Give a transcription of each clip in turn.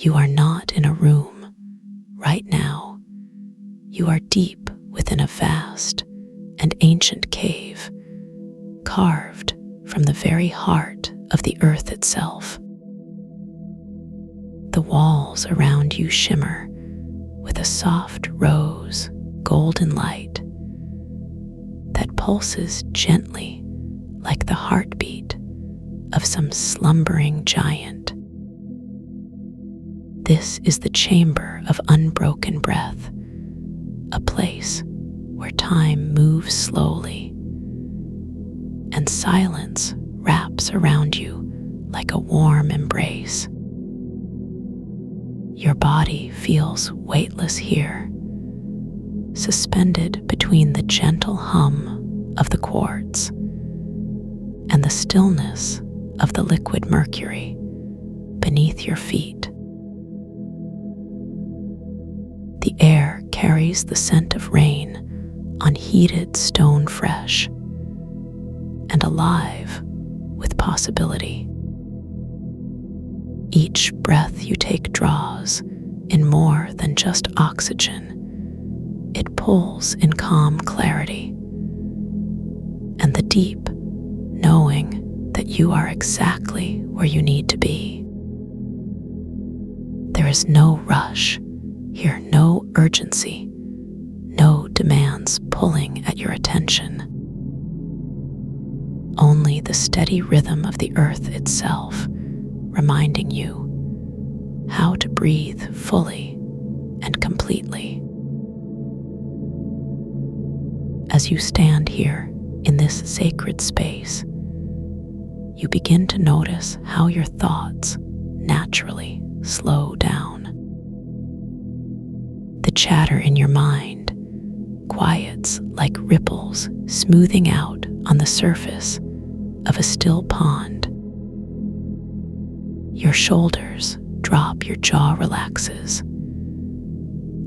You are not in a room right now. You are deep within a vast and ancient cave, carved from the very heart of the earth itself. The walls around you shimmer with a soft rose golden light that pulses gently like the heartbeat of some slumbering giant. This is the chamber of unbroken breath, a place where time moves slowly and silence wraps around you like a warm embrace. Your body feels weightless here, suspended between the gentle hum of the quartz and the stillness of the liquid mercury beneath your feet. The air carries the scent of rain on heated stone fresh and alive with possibility. Each breath you take draws in more than just oxygen. It pulls in calm clarity, and the deep knowing that you are exactly where you need to be. There is no rush here, no urgency, no demands pulling at your attention. Only the steady rhythm of the earth itself, reminding you how to breathe fully and completely. As you stand here in this sacred space, you begin to notice how your thoughts naturally slow down. The chatter in your mind quiets like ripples smoothing out on the surface of a still pond. Your shoulders drop, your jaw relaxes,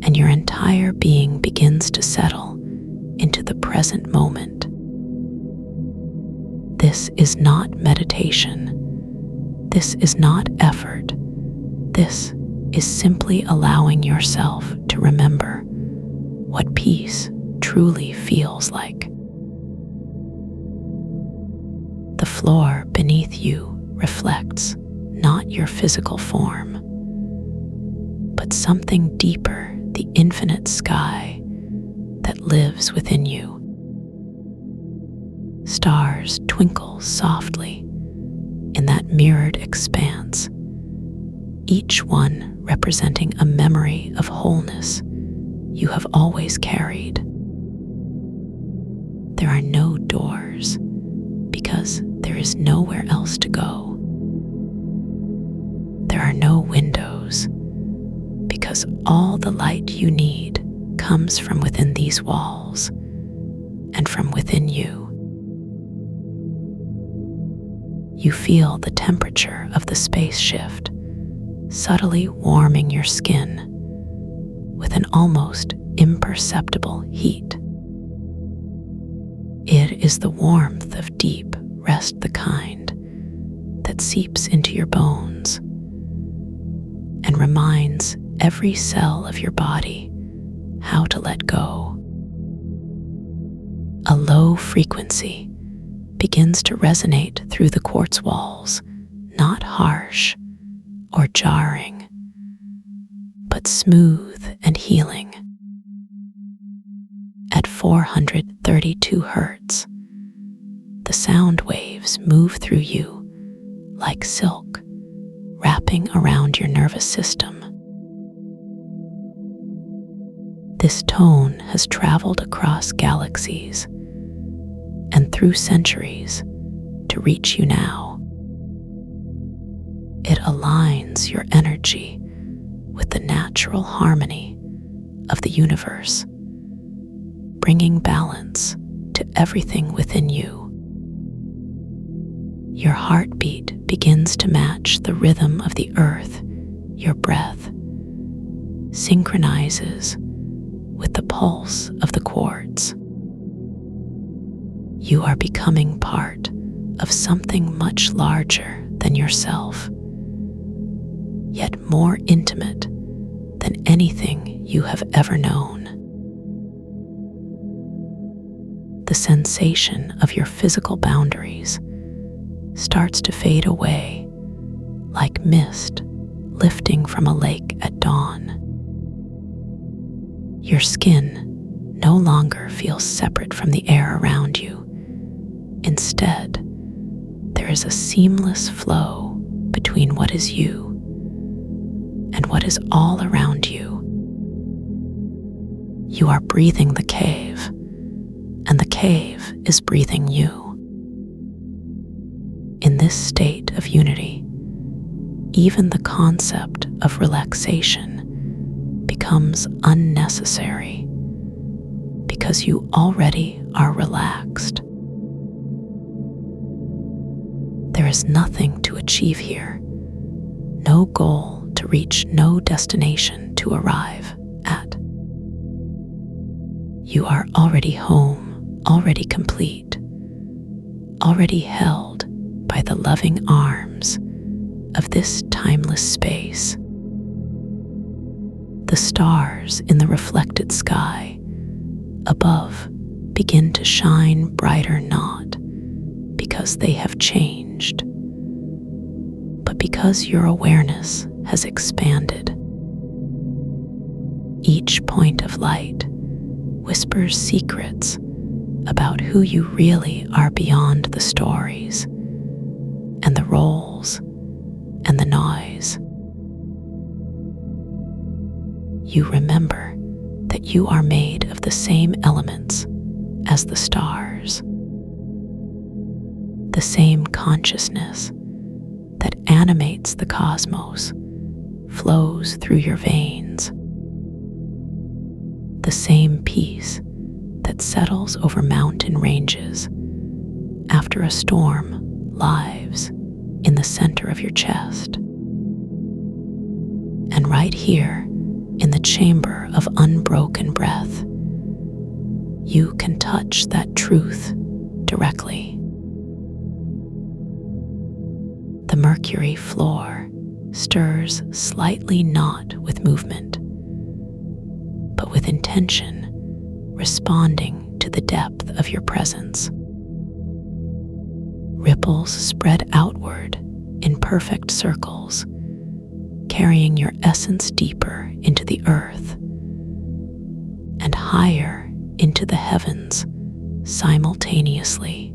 and your entire being begins to settle into the present moment. This is not meditation. This is not effort. This is simply allowing yourself to remember what peace truly feels like. The floor beneath you reflects not your physical form, but something deeper, the infinite sky that lives within you. Stars twinkle softly in that mirrored expanse, each one representing a memory of wholeness you have always carried. There are no doors because there is nowhere else to go. There are no windows because all the light you need comes from within these walls and from within you. You feel the temperature of the space shift, subtly warming your skin with an almost imperceptible heat. It is the warmth of deep rest, the kind that seeps into your bones and reminds every cell of your body how to let go. A low frequency begins to resonate through the quartz walls, not harsh or jarring, but smooth and healing. At 432 hertz, the sound waves move through you like silk, wrapping around your nervous system. This tone has traveled across galaxies and through centuries to reach you now. It aligns your energy with the natural harmony of the universe, bringing balance to everything within you. Your heartbeat begins to match the rhythm of the earth. Your breath synchronizes with the pulse of the quartz. You are becoming part of something much larger than yourself. yet more intimate than anything you have ever known. The sensation of your physical boundaries starts to fade away like mist lifting from a lake at dawn. Your skin no longer feels separate from the air around you. Instead, there is a seamless flow between what is you and what is all around you. You are breathing the cave, and the cave is breathing you. In this state of unity, even the concept of relaxation becomes unnecessary because you already are relaxed. There is nothing to achieve here, no goal to reach, no destination to arrive at. You are already home, already complete, already held by the loving arms of this timeless space. The stars in the reflected sky above begin to shine brighter, not because they have changed, but because your awareness has expanded. Each point of light whispers secrets about who you really are beyond the stories and the roles and the noise. You remember that you are made of the same elements as the stars, the same consciousness that animates the cosmos flows through your veins, the same peace that settles over mountain ranges after a storm lives in the center of your chest. And right here, in the chamber of unbroken breath, you can touch that truth directly. The mercury floor stirs slightly, not with movement, but with intention, responding to the depth of your presence. Ripples spread outward in perfect circles, carrying your essence deeper into the earth and higher into the heavens simultaneously.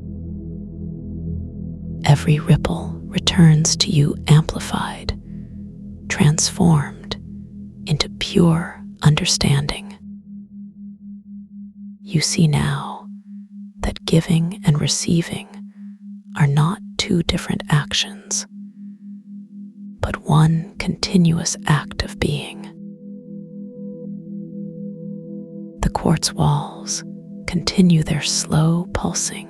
Every ripple returns to you amplified, transformed into pure understanding. You see now that giving and receiving are not two different actions, but one continuous act of being. The quartz walls continue their slow pulsing,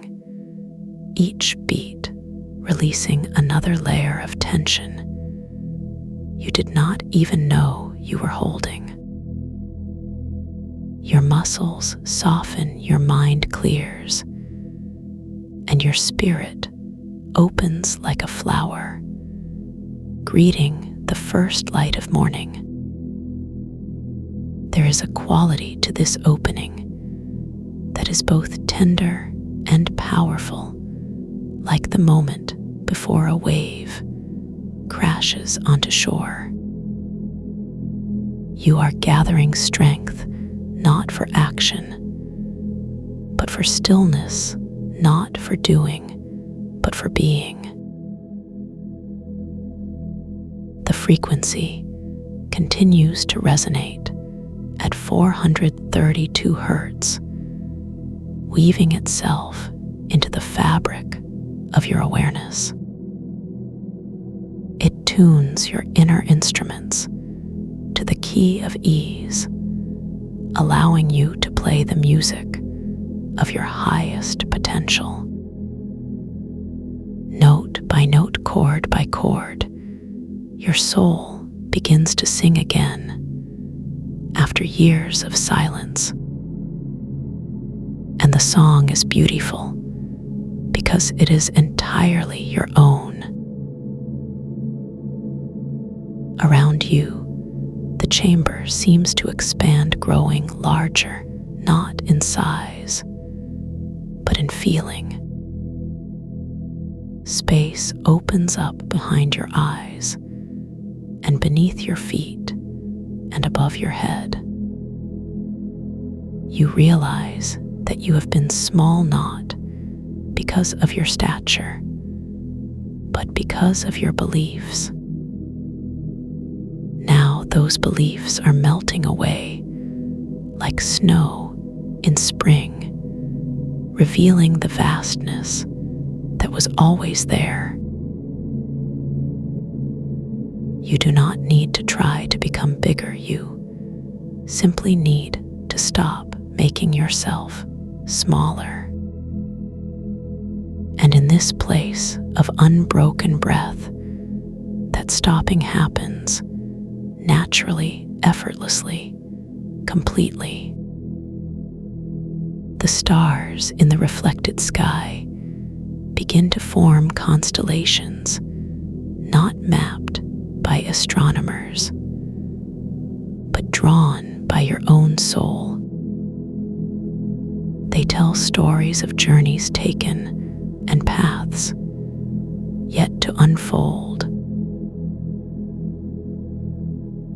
each beat releasing another layer of tension you did not even know you were holding. Your muscles soften, your mind clears, and your spirit opens like a flower, greeting the first light of morning. There is a quality to this opening that is both tender and powerful, like the moment before a wave crashes onto shore. You are gathering strength not for action, but for stillness, not for doing, but for being. The frequency continues to resonate at 432 hertz, weaving itself into the fabric of your awareness. It tunes your inner instruments to the key of ease, allowing you to play the music of your highest potential. Note by note, chord by chord, your soul begins to sing again after years of silence. And the song is beautiful because it is entirely your own. Around you, the chamber seems to expand, growing larger, not in size, but in feeling. Space opens up behind your eyes and beneath your feet and above your head. You realize that you have been small not because of your stature, but because of your beliefs. Now those beliefs are melting away like snow in spring, revealing the vastness that was always there. You do not need to try to become bigger. You simply need to stop making yourself smaller. And in this place of unbroken breath, that stopping happens naturally, effortlessly, completely. The stars in the reflected sky begin to form constellations not mapped by astronomers, but drawn by your own soul. They tell stories of journeys taken and paths yet to unfold.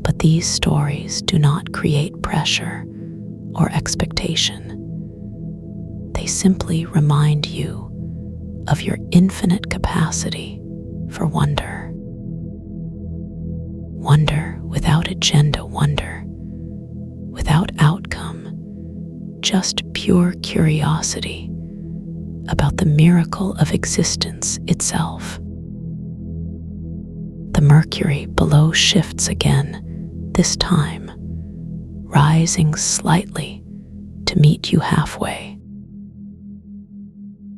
But these stories do not create pressure or expectation. They simply remind you of your infinite capacity for wonder. Wonder without agenda, wonder without outcome, just pure curiosity about the miracle of existence itself. The mercury below shifts again, this time rising slightly to meet you halfway.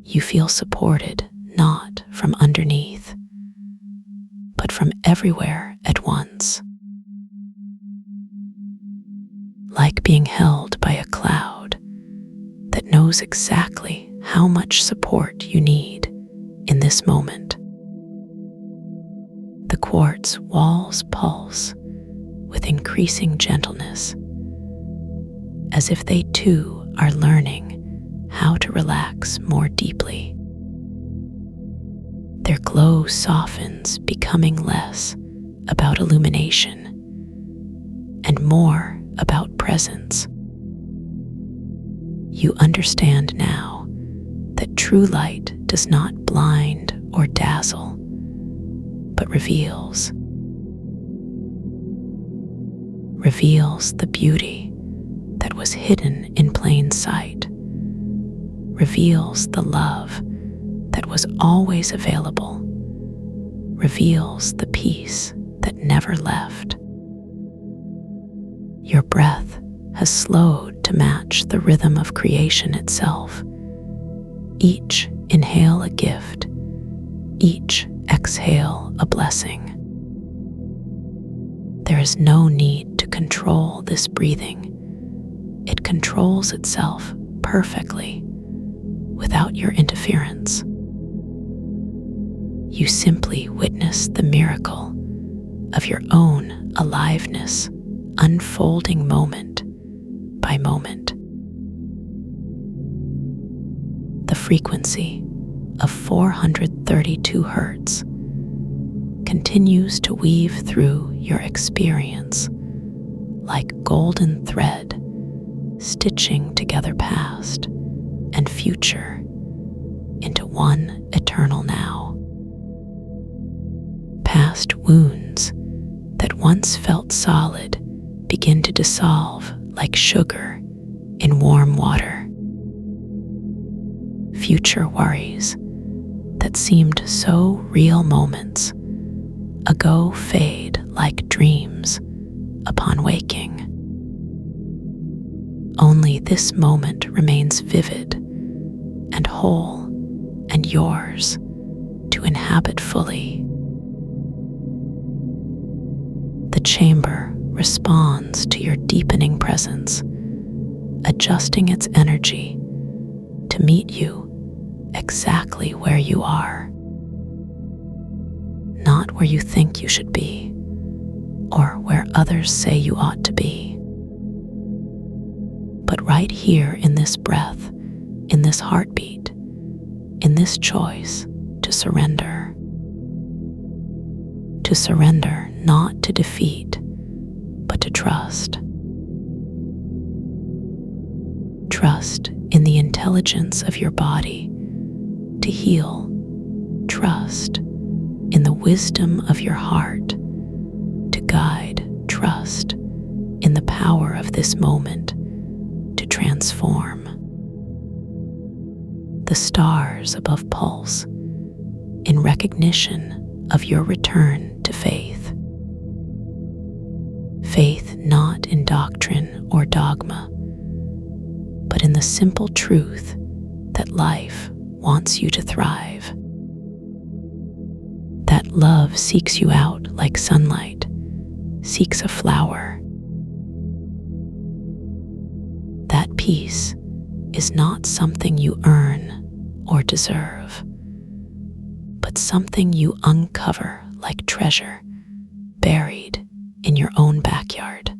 You feel supported not from underneath, but from everywhere at once. Like being held by a cloud that knows exactly how much support you need in this moment. The quartz walls pulse with increasing gentleness, as if they too are learning how to relax more deeply. Their glow softens, becoming less about illumination and more about presence. You understand now that true light does not blind or dazzle, but reveals the beauty that was hidden in plain sight, reveals the love that was always available, reveals the peace that never left. Your breath has slowed to match the rhythm of creation itself. Each inhale a gift, each exhale a blessing. There is no need to control this breathing. It controls itself perfectly without your interference. You simply witness the miracle of your own aliveness unfolding moment by moment. The frequency of 432 hertz continues to weave through your experience like golden thread, stitching together past and future into one eternal now. Past wounds that once felt solid begin to dissolve like sugar in warm water. Future worries that seemed so real moments ago fade like dreams upon waking. Only this moment remains vivid and whole and yours to inhabit fully. The chamber responds to your deepening presence, adjusting its energy to meet you exactly where you are. Not where you think you should be, or where others say you ought to be. But right here in this breath, in this heartbeat, in this choice to surrender. To surrender not to defeat, but to trust. Trust in the intelligence of your body to heal. Trust in the wisdom of your heart to guide. Trust in the power of this moment to transform. The stars above pulse in recognition of your return to faith. Faith not in doctrine or dogma, but in the simple truth that life wants you to thrive. That love seeks you out like sunlight seeks a flower. That peace is not something you earn or deserve, but something you uncover like treasure buried in your own backyard.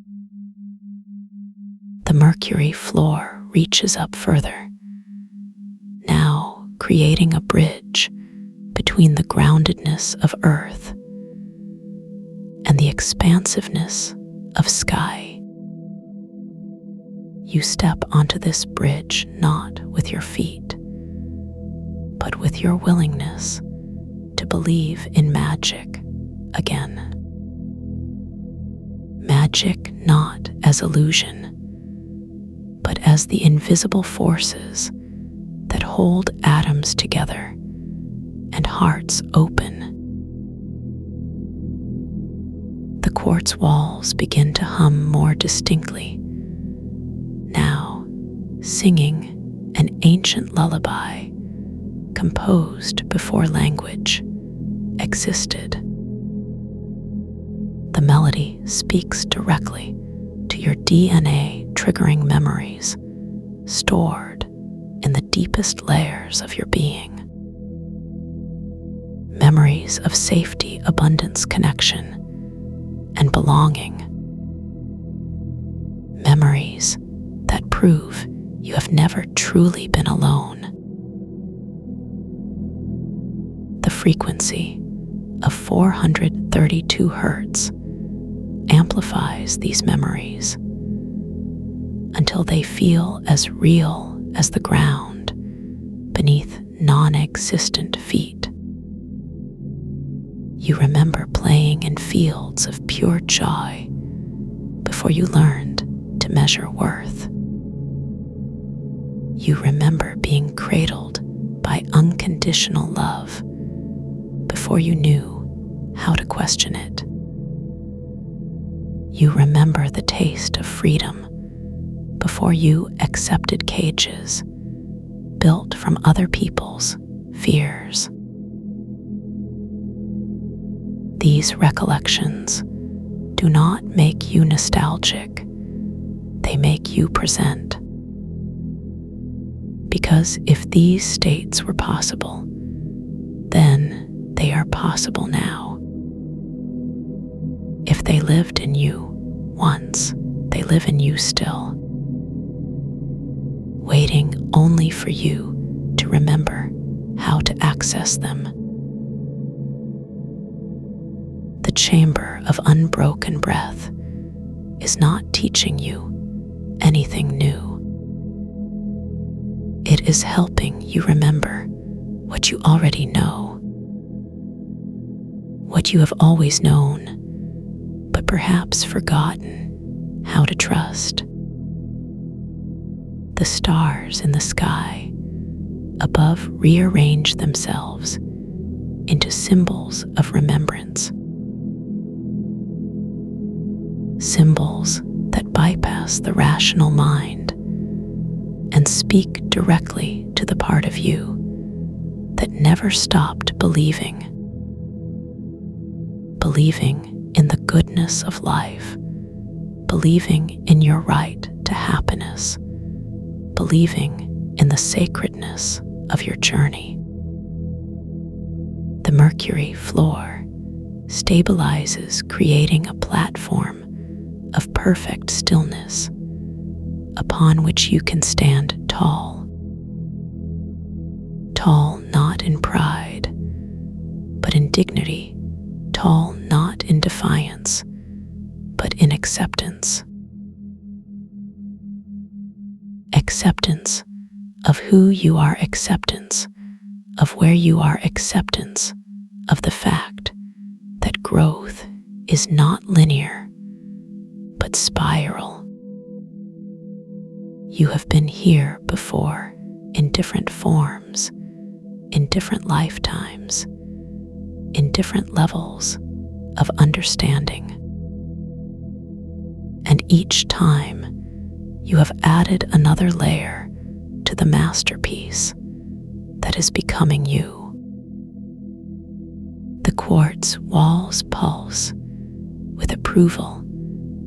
The mercury floor reaches up further, now creating a bridge between the groundedness of earth and the expansiveness of sky. You step onto this bridge not with your feet, but with your willingness to believe in magic again. Magic not as illusion, but as the invisible forces that hold atoms together and hearts open. The quartz walls begin to hum more distinctly, now singing an ancient lullaby composed before language existed. The melody speaks directly to your DNA, triggering memories stored in the deepest layers of your being. Memories of safety, abundance, connection, and belonging. Memories that prove you have never truly been alone. The frequency of 432 hertz amplifies these memories until they feel as real as the ground beneath non-existent feet. You remember playing in fields of pure joy before you learned to measure worth. You remember being cradled by unconditional love before you knew how to question it. You remember the taste of freedom before you accepted cages built from other people's fears. These recollections do not make you nostalgic, they make you present. Because if these states were possible, then they are possible now. If they lived in you once, they live in you still, waiting only for you to remember how to access them. The chamber of unbroken breath is not teaching you anything new. It is helping you remember what you already know, what you have always known, but perhaps forgotten how to trust. The stars in the sky above rearrange themselves into symbols of remembrance. Symbols that bypass the rational mind and speak directly to the part of you that never stopped believing. Believing in the goodness of life, believing in your right to happiness, believing in the sacredness of your journey. The mercury floor stabilizes, creating a platform of perfect stillness upon which you can stand tall. Tall not in pride, but in dignity. Tall not in defiance, but in acceptance. Acceptance of who you are, acceptance of where you are, acceptance of the fact that growth is not linear, but spiral. You have been here before in different forms, in different lifetimes, in different levels of understanding. And each time you have added another layer to the masterpiece that is becoming you. The quartz walls pulse with approval,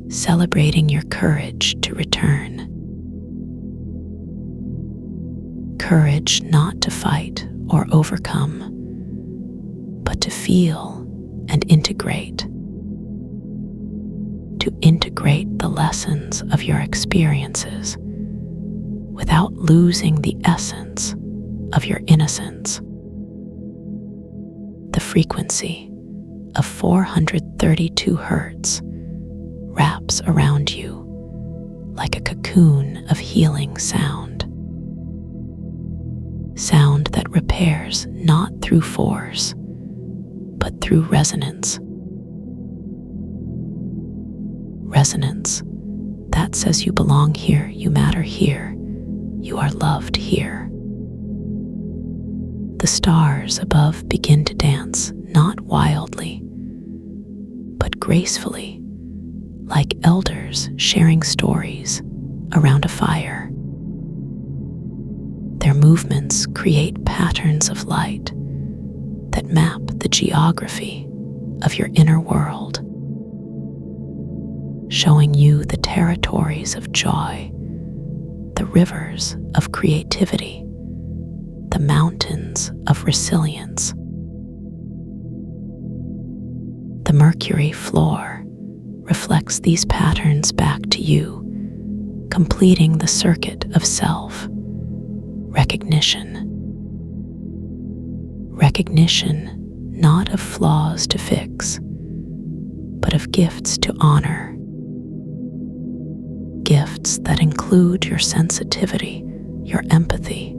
celebrating your courage to return. Courage not to fight or overcome, but to feel and integrate. To integrate the lessons of your experiences without losing the essence of your innocence. The frequency of 432 hertz wraps around you like a cocoon of healing sound. Sound that repairs not through force, but through resonance. Resonance that says you belong here, you matter here, you are loved here. The stars above begin to dance, not wildly, but gracefully, like elders sharing stories around a fire. Their movements create patterns of light that map the geography of your inner world, showing you the territories of joy, the rivers of creativity, the mountains of resilience. The Mercury floor reflects these patterns back to you, completing the circuit of self. Recognition. Recognition not of flaws to fix, but of gifts to honor. Gifts that include your sensitivity, your empathy,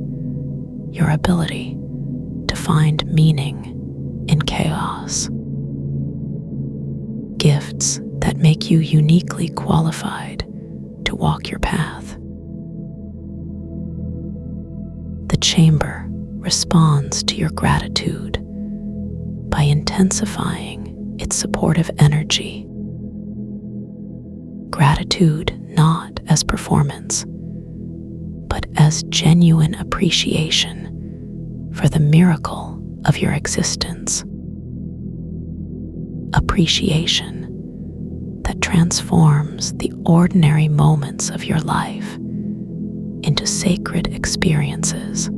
your ability to find meaning in chaos. Gifts that make you uniquely qualified to walk your path. The chamber responds to your gratitude by intensifying its supportive energy. Gratitude not as performance, but as genuine appreciation for the miracle of your existence. Appreciation that transforms the ordinary moments of your life into sacred experiences.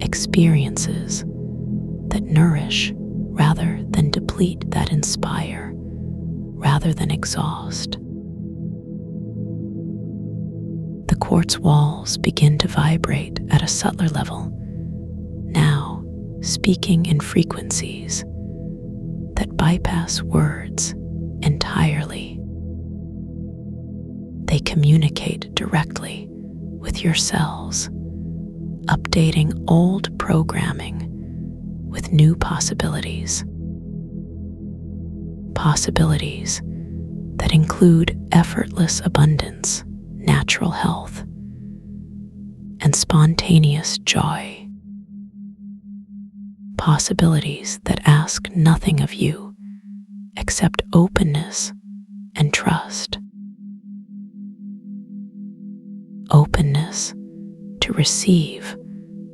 Experiences that nourish rather than deplete, that inspire rather than exhaust. The quartz walls begin to vibrate at a subtler level, now speaking in frequencies that bypass words entirely. They communicate directly with your cells, updating old programming with new possibilities. Possibilities that include effortless abundance, natural health, and spontaneous joy. Possibilities that ask nothing of you except openness and trust. Openness to receive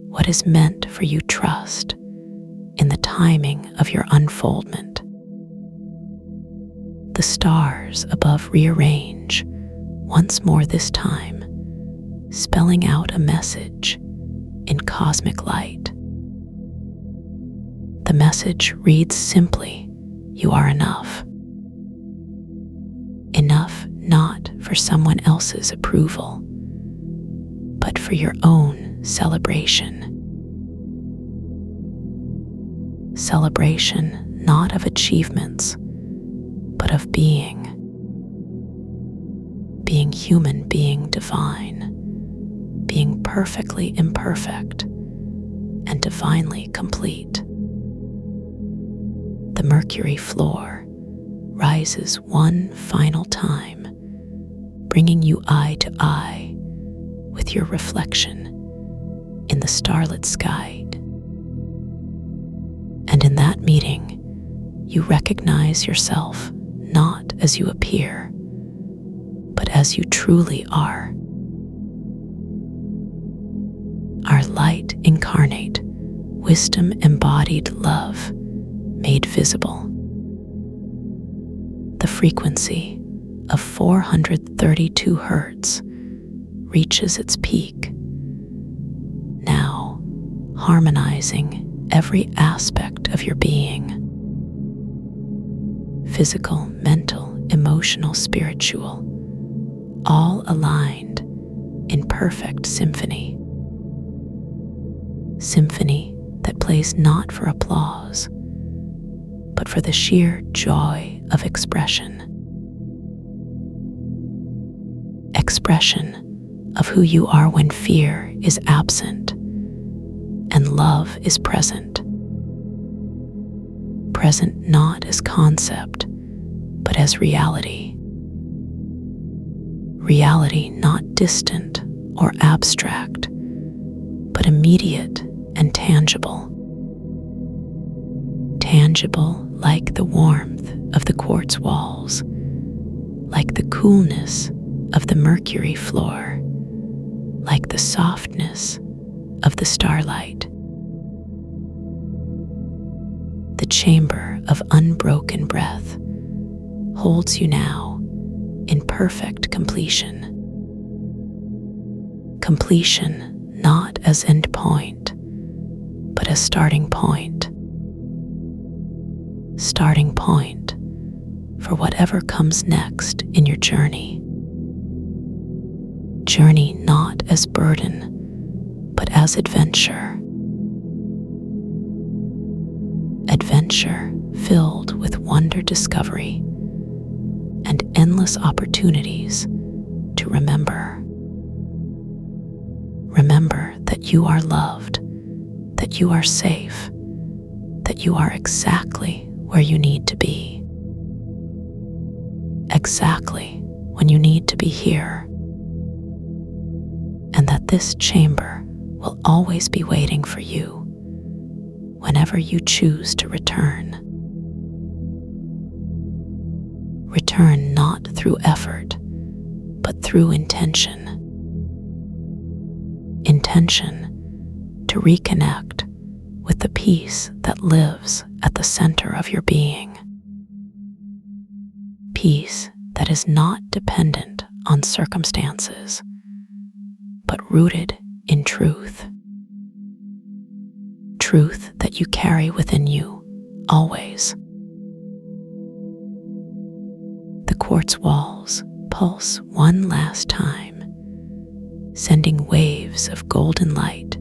what is meant for you, trust in the timing of your unfoldment. The stars above rearrange once more, this time spelling out a message in cosmic light. The message reads simply, you are enough. Enough not for someone else's approval, but for your own celebration. Celebration not of achievements, but of being. Being human, being divine, being perfectly imperfect and divinely complete. The mercury floor rises one final time, bringing you eye to eye with your reflection in the starlit sky. And in that meeting, you recognize yourself not as you appear, but as you truly are. Our light incarnate, wisdom embodied love made visible. The frequency of 432 hertz reaches its peak, now harmonizing every aspect of your being. Physical, mental, emotional, spiritual, all aligned in perfect symphony. Symphony that plays not for applause, but for the sheer joy of expression. Expression of who you are when fear is absent and love is present. Present not as concept, but as reality. Reality not distant or abstract, but immediate and tangible. Tangible like the warmth of the quartz walls, like the coolness of the mercury floor, like the softness of the starlight. The chamber of unbroken breath holds you now in perfect completion. Completion not as end point, but as starting point. Starting point for whatever comes next in your journey. Journey not as burden, but as adventure. Adventure filled with wonder discovery and endless opportunities to remember. Remember that you are loved, that you are safe, that you are exactly where you need to be. Exactly when you need to be here. And that this chamber will always be waiting for you whenever you choose to return. Return not through effort, but through intention. Intention to reconnect with the peace that lives at the center of your being. Peace that is not dependent on circumstances, but rooted in truth. Truth that you carry within you always. The quartz walls pulse one last time, sending waves of golden light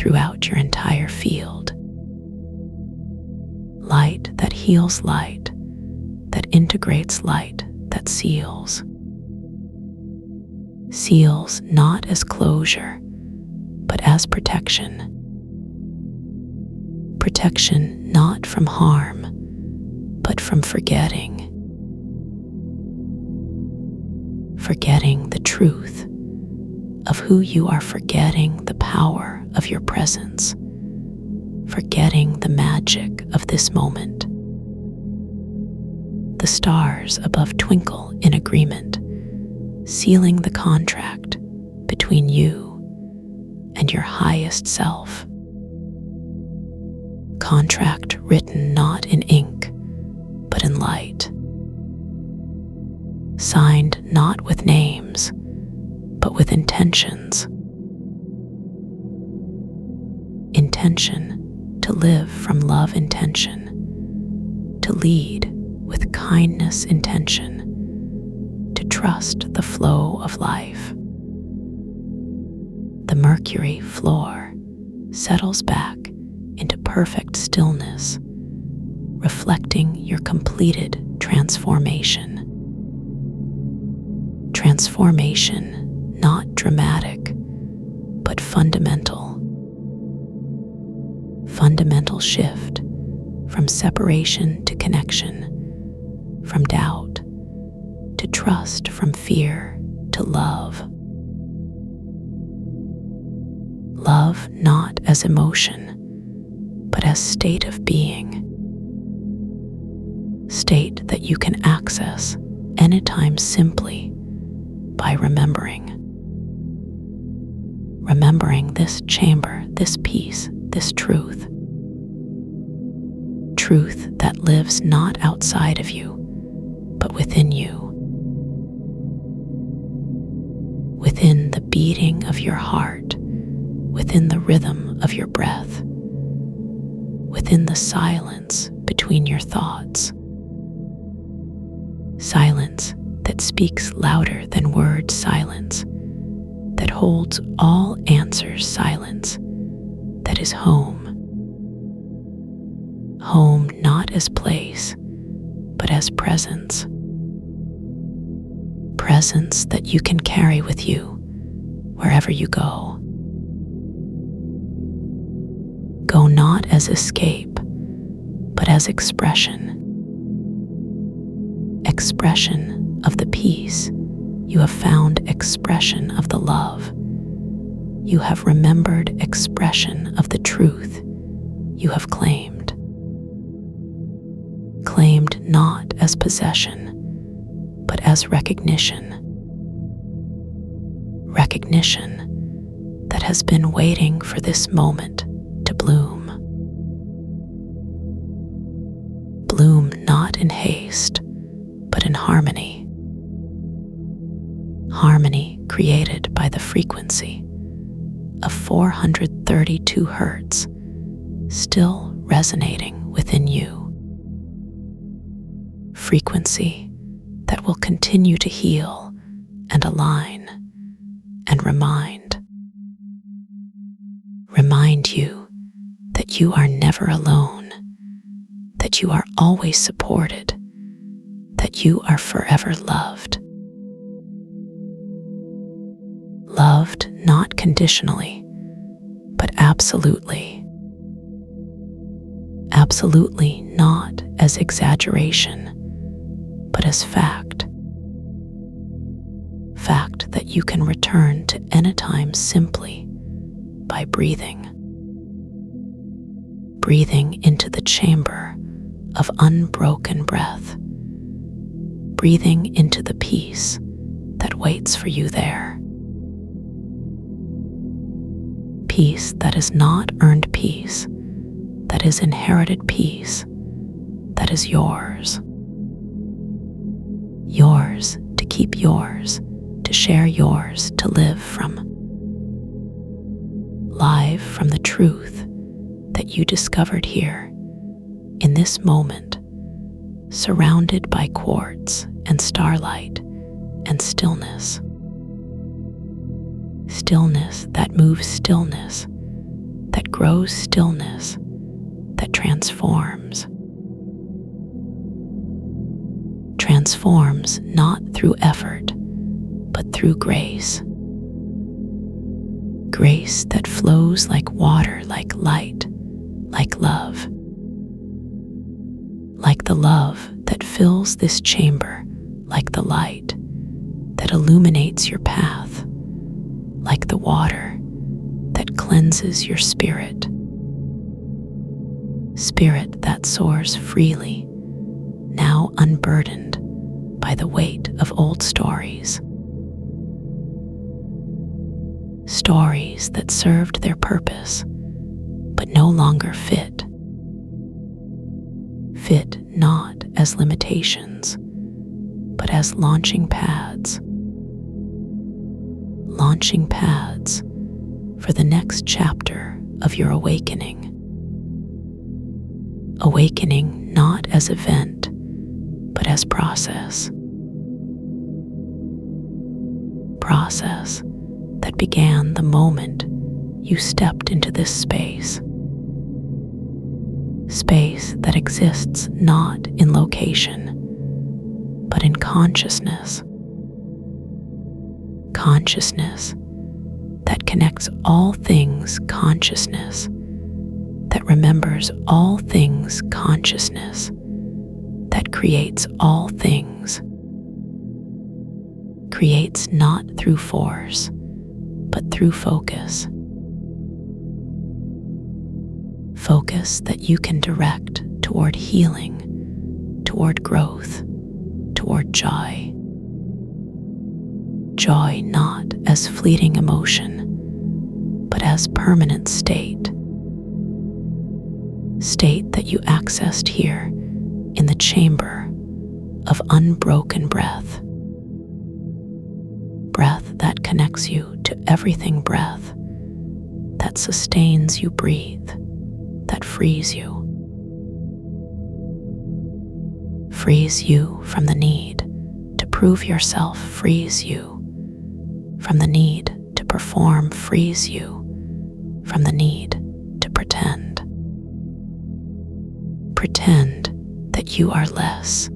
throughout your entire field. Light that heals light, that integrates light, that seals. Seals not as closure, but as protection. Protection not from harm, but from forgetting. Forgetting the truth of who you are, forgetting the power of your presence, forgetting the magic of this moment. The stars above twinkle in agreement, sealing the contract between you and your highest self. Contract written not in ink, but in light. Signed not with names, but with intentions. Intention to to live from love intention, to lead with kindness intention, to trust the flow of life. The Mercury floor settles back into perfect stillness, reflecting your completed transformation. Transformation, not dramatic, but fundamental. Fundamental shift from separation to connection, from doubt to trust, from fear to love. Love not as emotion, but as state of being. State that you can access anytime simply by remembering. Remembering this chamber, this peace, this truth. Truth that lives not outside of you, but within you. Within the beating of your heart, within the rhythm of your breath, within the silence between your thoughts. Silence that speaks louder than words, silence that holds all answers, silence that is home. Home not as place, but as presence. Presence that you can carry with you wherever you go. Go not as escape, but as expression. Expression of the peace. You have found expression of the love. You have remembered expression of the truth you have claimed. Claimed not as possession, but as recognition. Recognition that has been waiting for this moment to bloom. Bloom not in haste, but in harmony. Harmony created by the frequency of 432 hertz, still resonating within you. Frequency that will continue to heal and align and remind. Remind you that you are never alone, that you are always supported, that you are forever loved. Loved not conditionally, but absolutely. Absolutely not as exaggeration, but as fact. Fact that you can return to anytime simply by breathing. Breathing into the chamber of unbroken breath. Breathing into the peace that waits for you there. Peace that is not earned peace, that is inherited peace, that is yours. Yours to keep, yours to share, yours to live from. Live from the truth that you discovered here in this moment, surrounded by quartz and starlight and stillness. Stillness that moves, stillness that grows, stillness that transforms. Transforms not through effort, but through grace. Grace that flows like water, like light, like love. Like the love that fills this chamber, like the light that illuminates your path, like the water that cleanses your spirit. Spirit that soars freely, now unburdened by the weight of old stories. Stories that served their purpose, but no longer fit. Fit not as limitations, but as launching pads. Launching pads for the next chapter of your awakening. awakening not as event, but as process. Process that began the moment you stepped into this space. Space that exists not in location, but in consciousness. Consciousness that connects all things consciousness, that remembers all things consciousness, that creates all things. Creates not through force, but through focus. Focus that you can direct toward healing, toward growth, toward joy. Joy not as fleeting emotion, but as permanent state. State that you accessed here in the chamber of unbroken breath. Breath that connects you to everything breath, that sustains you breathe, that frees you. Frees you from the need to prove yourself, frees you from the need to perform, frees you from the need to pretend. Pretend that you are less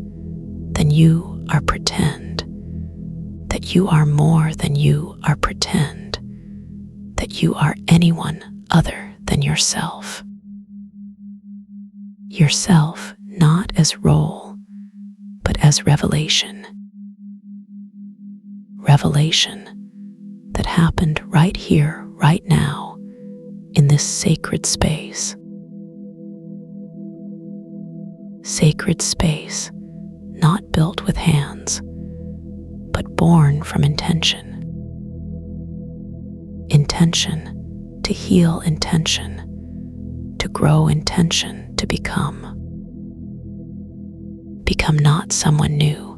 than you are pretend, that you are more than you are pretend, that you are anyone other than yourself. Yourself not as role, but as revelation. Revelation that happened right here, right now, in this sacred space. Sacred space, not built with hands, but born from intention. Intention to heal, intention to grow, intention to become. Become not someone new,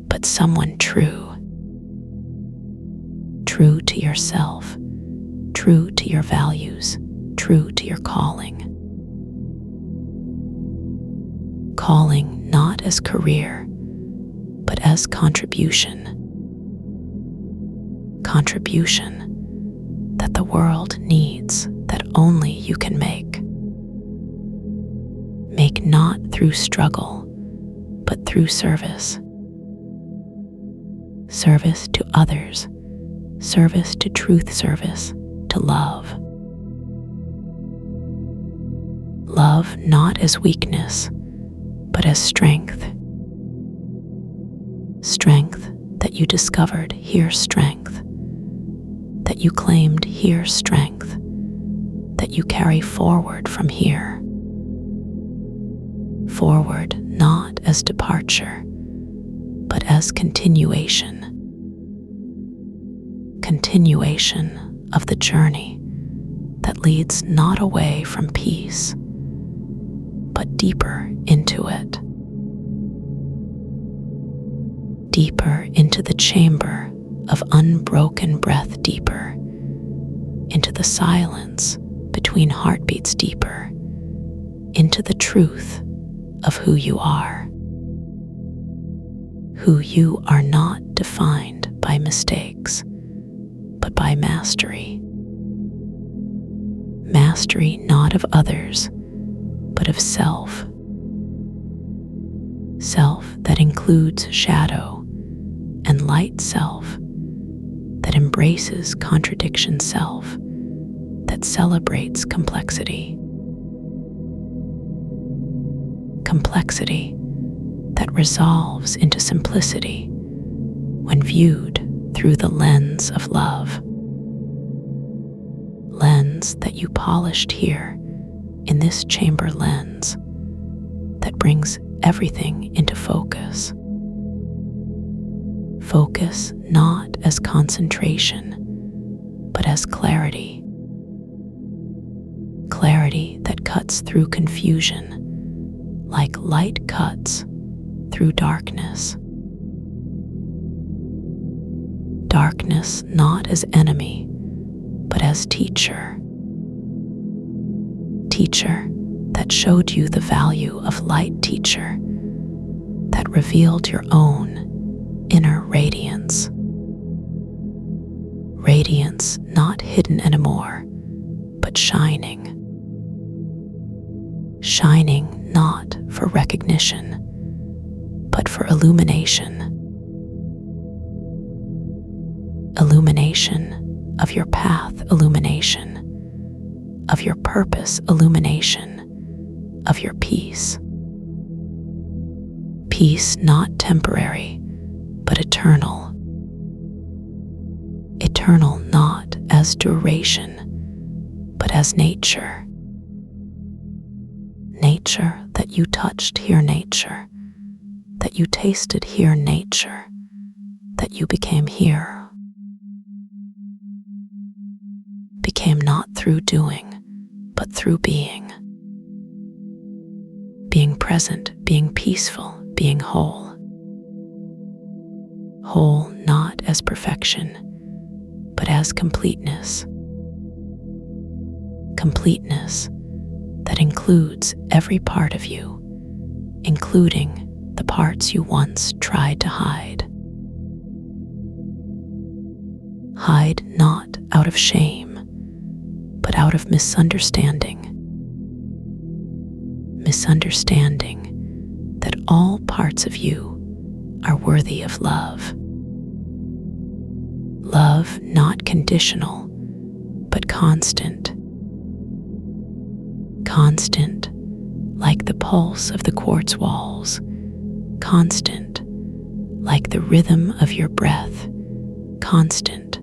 but someone true. True to yourself, true to your values, true to your calling. Calling not as career, but as contribution. Contribution that the world needs, that only you can make. Make not through struggle, but through service. Service to others, service to truth, service to love. Love not as weakness, but as strength. Strength that you discovered here, strength that you claimed here, strength that you carry forward from here. Forward not as departure, but as continuation. Continuation of the journey that leads not away from peace, but deeper into it. Deeper into the chamber of unbroken breath, deeper into the silence between heartbeats, deeper into the truth of who you are. Who you are not defined by mistakes, but by mastery. Mastery not of others, but of self. Self that includes shadow and light, self that embraces contradiction, self that celebrates complexity. Complexity that resolves into simplicity when viewed through the lens of love. Lens that you polished here in this chamber, lens that brings everything into focus. Focus not as concentration, but as clarity. Clarity that cuts through confusion, like light cuts through darkness. Darkness not as enemy, but as teacher. Teacher that showed you the value of light teacher, that revealed your own inner radiance. Radiance not hidden anymore, but shining. Shining not for recognition, but for illumination. Illumination of your path, illumination of your purpose, illumination of your peace. Peace not temporary, but eternal. Eternal not as duration, but as nature. Nature that you touched, here nature. That you tasted, here nature. That you became here. Became not through doing, but through being. Being present, being peaceful, being whole. Whole not as perfection, but as completeness. Completeness that includes every part of you, including the parts you once tried to hide. Hide not out of shame, but out of misunderstanding. Misunderstanding that all parts of you are worthy of love. Love not conditional, but constant. Constant, like the pulse of the quartz walls. Constant, like the rhythm of your breath. Constant,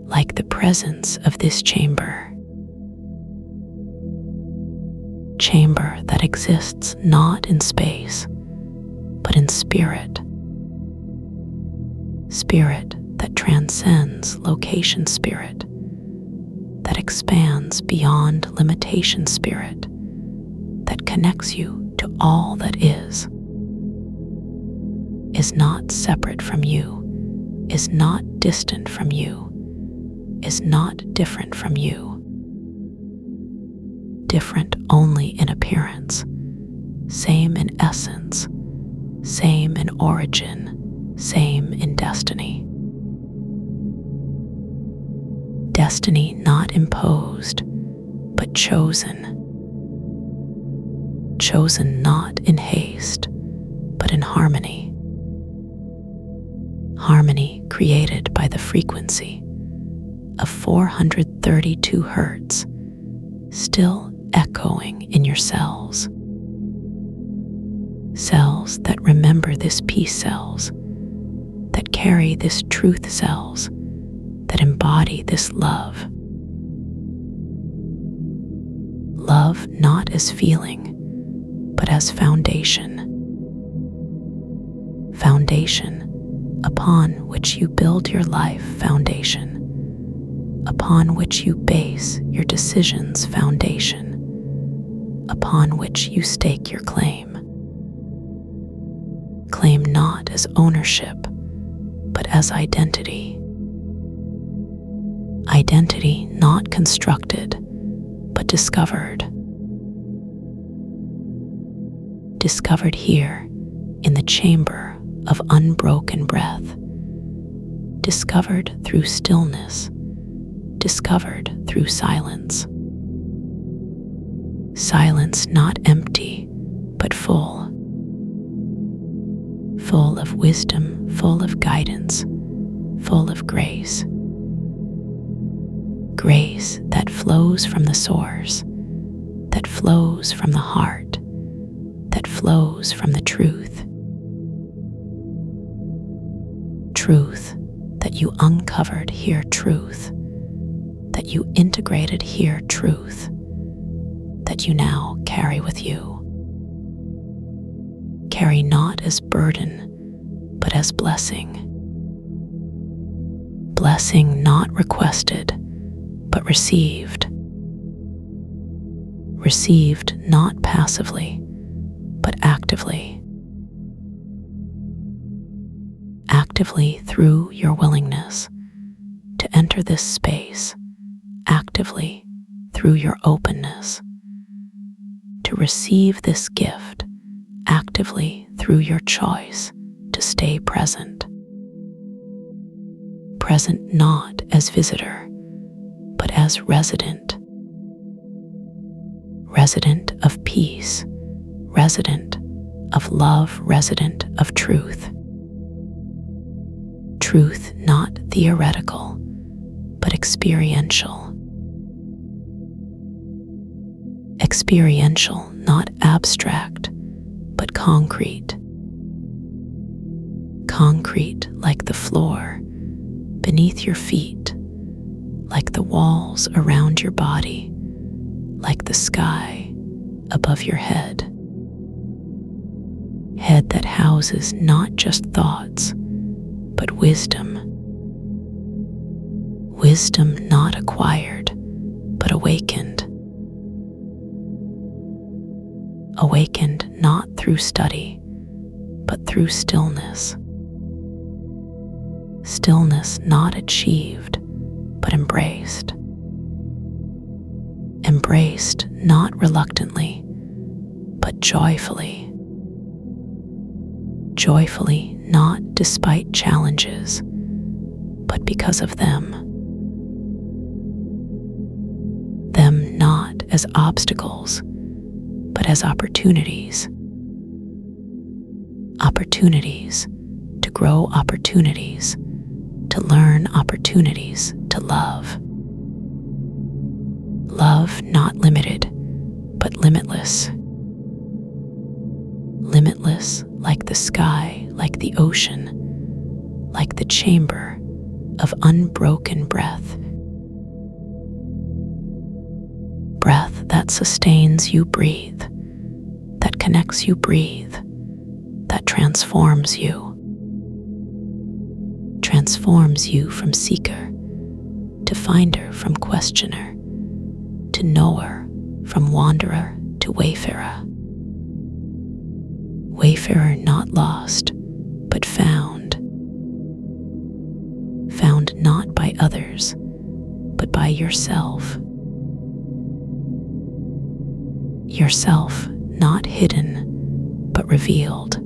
like the presence of this chamber. Chamber that exists not in space, but in spirit. Spirit that transcends location, spirit that expands beyond limitation, spirit that connects you to all that is not separate from you, is not distant from you, is not different from you. Different only in appearance, same in essence, same in origin, same in destiny. Destiny not imposed, but chosen. Chosen not in haste, but in harmony. Harmony created by the frequency of 432 hertz, still echoing in your cells. Cells that remember this peace, cells that carry this truth, cells that embody this love. Love not as feeling, but as foundation. Foundation upon which you build your life, foundation upon which you base your decisions, foundation upon which you stake your claim. Claim not as ownership, but as identity. Identity not constructed, but discovered. Discovered here in the chamber of unbroken breath. Discovered through stillness. Discovered through silence. Silence not empty, but full. Full of wisdom, full of guidance, full of grace. Grace that flows from the source, that flows from the heart, that flows from the truth. Truth that you uncovered here, truth that you integrated here, truth that you now carry with you. Carry not as burden, but as blessing. Blessing not requested, but received. Received not passively, but actively. Actively through your willingness to enter this space, actively through your openness to to receive this gift actively through your choice to stay present. Present not as visitor, but as resident. Resident of peace, resident of love, resident of truth. Truth not theoretical, but experiential. Experiential, not abstract, but concrete. Concrete like the floor beneath your feet, like the walls around your body, like the sky above your head. Head that houses not just thoughts, but wisdom. Wisdom not acquired, but awakened. Awakened not through study, but through stillness. Stillness not achieved, but embraced. Embraced not reluctantly, but joyfully. Joyfully not despite challenges, but because of them. Them not as obstacles, but as opportunities. Opportunities to grow, opportunities to learn, opportunities to love. Love not limited, but limitless. Limitless like the sky, like the ocean, like the chamber of unbroken breath. Breath that sustains you, breathe, that connects you, breathe, that transforms you. Transforms you from seeker to finder, from questioner to knower, from wanderer to wayfarer. Wayfarer not lost, but found. Found not by others, but by yourself. Yourself not hidden, but revealed.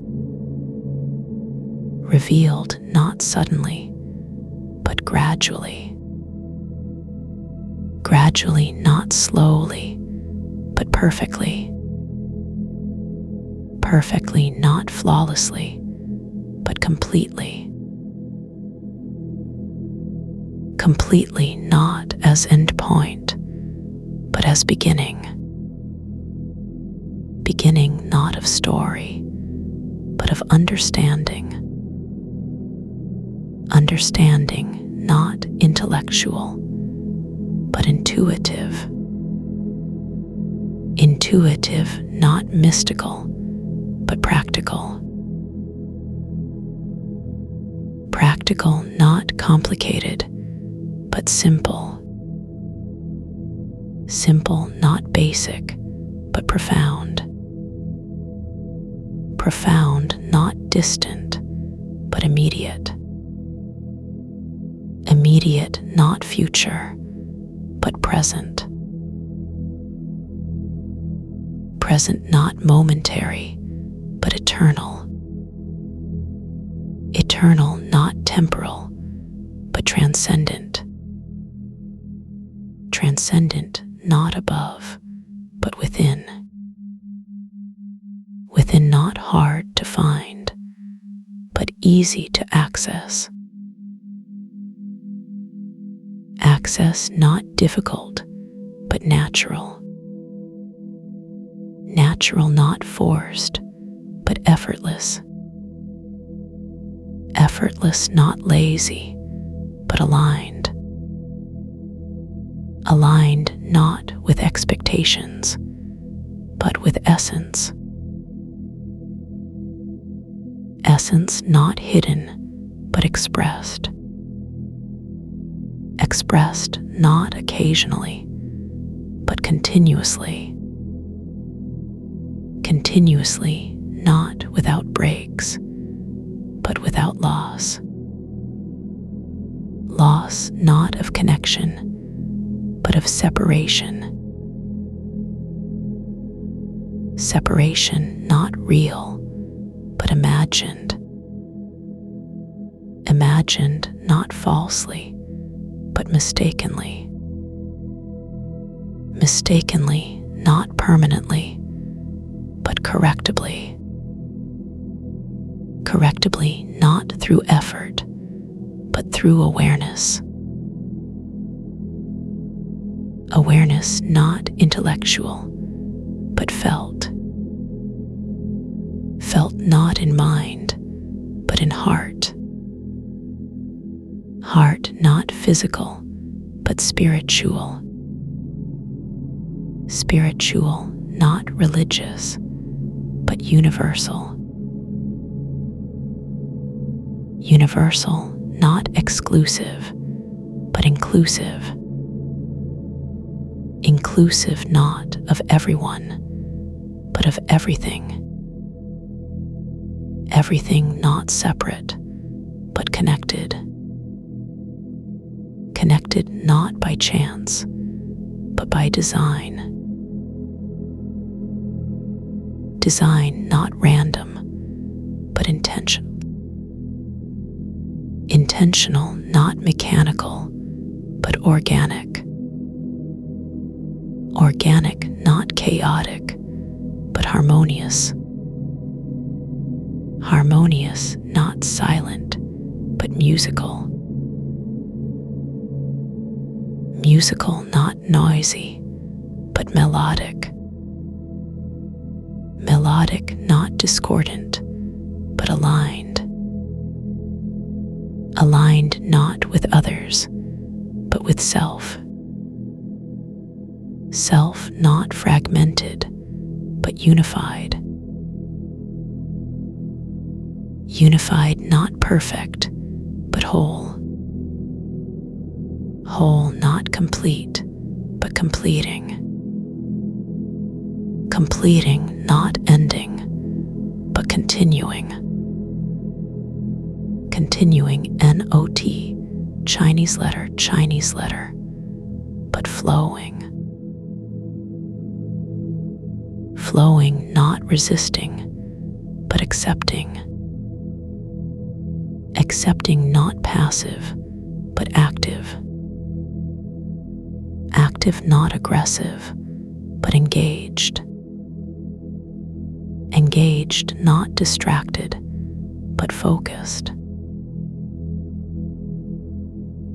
Revealed not suddenly, but gradually. Gradually, not slowly, but perfectly. Perfectly, not flawlessly, but completely. Completely, not as end point, but as beginning. Beginning not of story, but of understanding. Understanding not intellectual, but intuitive. Intuitive, not mystical, but practical. Practical, not complicated, but simple. Simple, not basic, but profound. Profound, not distant, but immediate. Immediate, not future, but present. Present, not momentary, but eternal. Eternal, not temporal, but transcendent. Transcendent, not above, but within. Within, not hard to find, but easy to access. Access not difficult, but natural. Natural, not forced, but effortless. Effortless, not lazy, but aligned. Aligned not with expectations, but with essence. Essence not hidden, but expressed. Expressed not occasionally, but continuously. Continuously, not without breaks, but without loss. Loss not of connection, but of separation. Separation not real, but imagined. Imagined not falsely, but mistakenly. Mistakenly not permanently, but correctably. Correctably not through effort, but through awareness. Awareness not intellectual, but felt. Felt not in mind, but in heart. Heart not physical, but spiritual. Spiritual not religious, but universal. Universal not exclusive, but inclusive. Inclusive not of everyone, but of everything. Everything not separate, but connected. Connected not by chance, but by design. Design not random, but intentional. Intentional not mechanical, but organic. Organic not chaotic, but harmonious. Harmonious not silent, but musical. Musical not noisy, but melodic. Melodic not discordant, but aligned. Aligned not with others, but with self. Self not fragmented, but unified. Unified not perfect, but whole. Whole not complete, but completing. Completing not ending, but continuing. Continuing N-O-T, Chinese letter, but flowing. Flowing not resisting, but accepting. Accepting not passive, but active. Active not aggressive, but engaged. Engaged not distracted, but focused.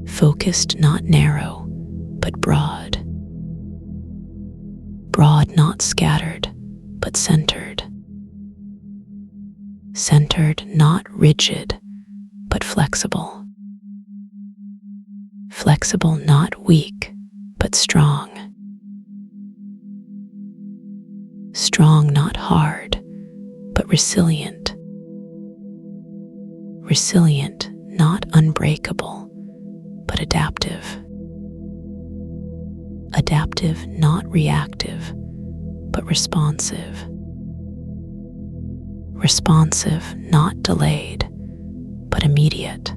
Focused not narrow, but broad. Broad not scattered, but centered. Centered not rigid, but flexible. Flexible not weak, but strong. Strong not hard, but resilient. Resilient not unbreakable, but adaptive. Adaptive not reactive, but responsive. Responsive not delayed, but immediate.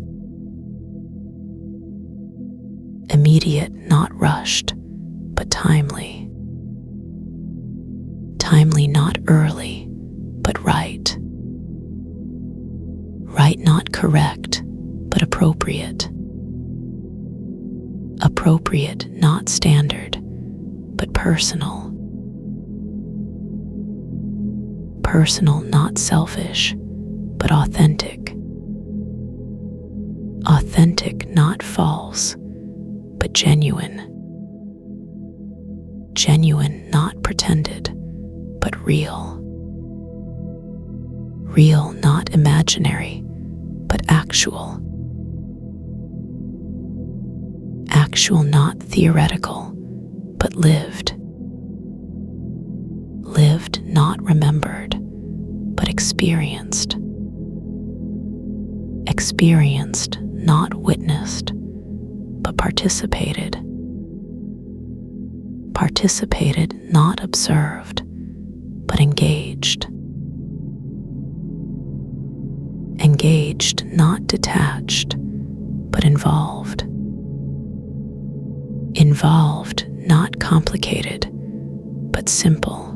Immediate not rushed, but timely. Timely not early, but right. Right not correct, but appropriate. Appropriate not standard, but personal. Personal not selfish, but authentic. Authentic not false, but genuine. Genuine not pretended, but real. Real not imaginary, but actual. Actual not theoretical, but lived. Lived not remembered, but experienced. Experienced not witnessed, but participated. Participated not observed, but engaged. Engaged not detached, but involved. Involved not complicated, but simple.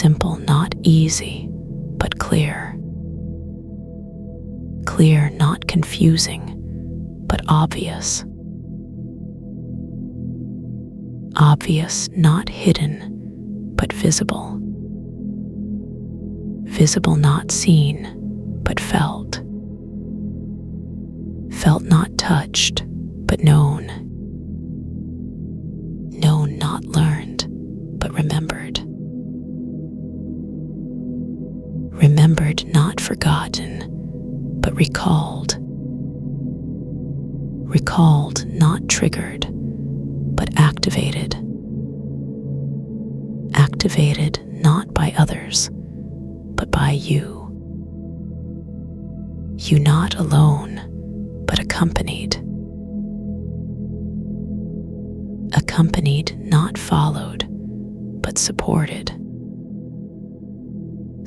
Simple, not easy, but clear. Clear, not confusing, but obvious. Obvious, not hidden, but visible. Visible, not seen, but felt. Felt, not touched, but known. Known, not learned, but remembered. Remembered, not forgotten, but recalled. Recalled, not triggered, but activated. Activated, not by others, but by you. You, not alone, but accompanied. Accompanied, not followed, but supported.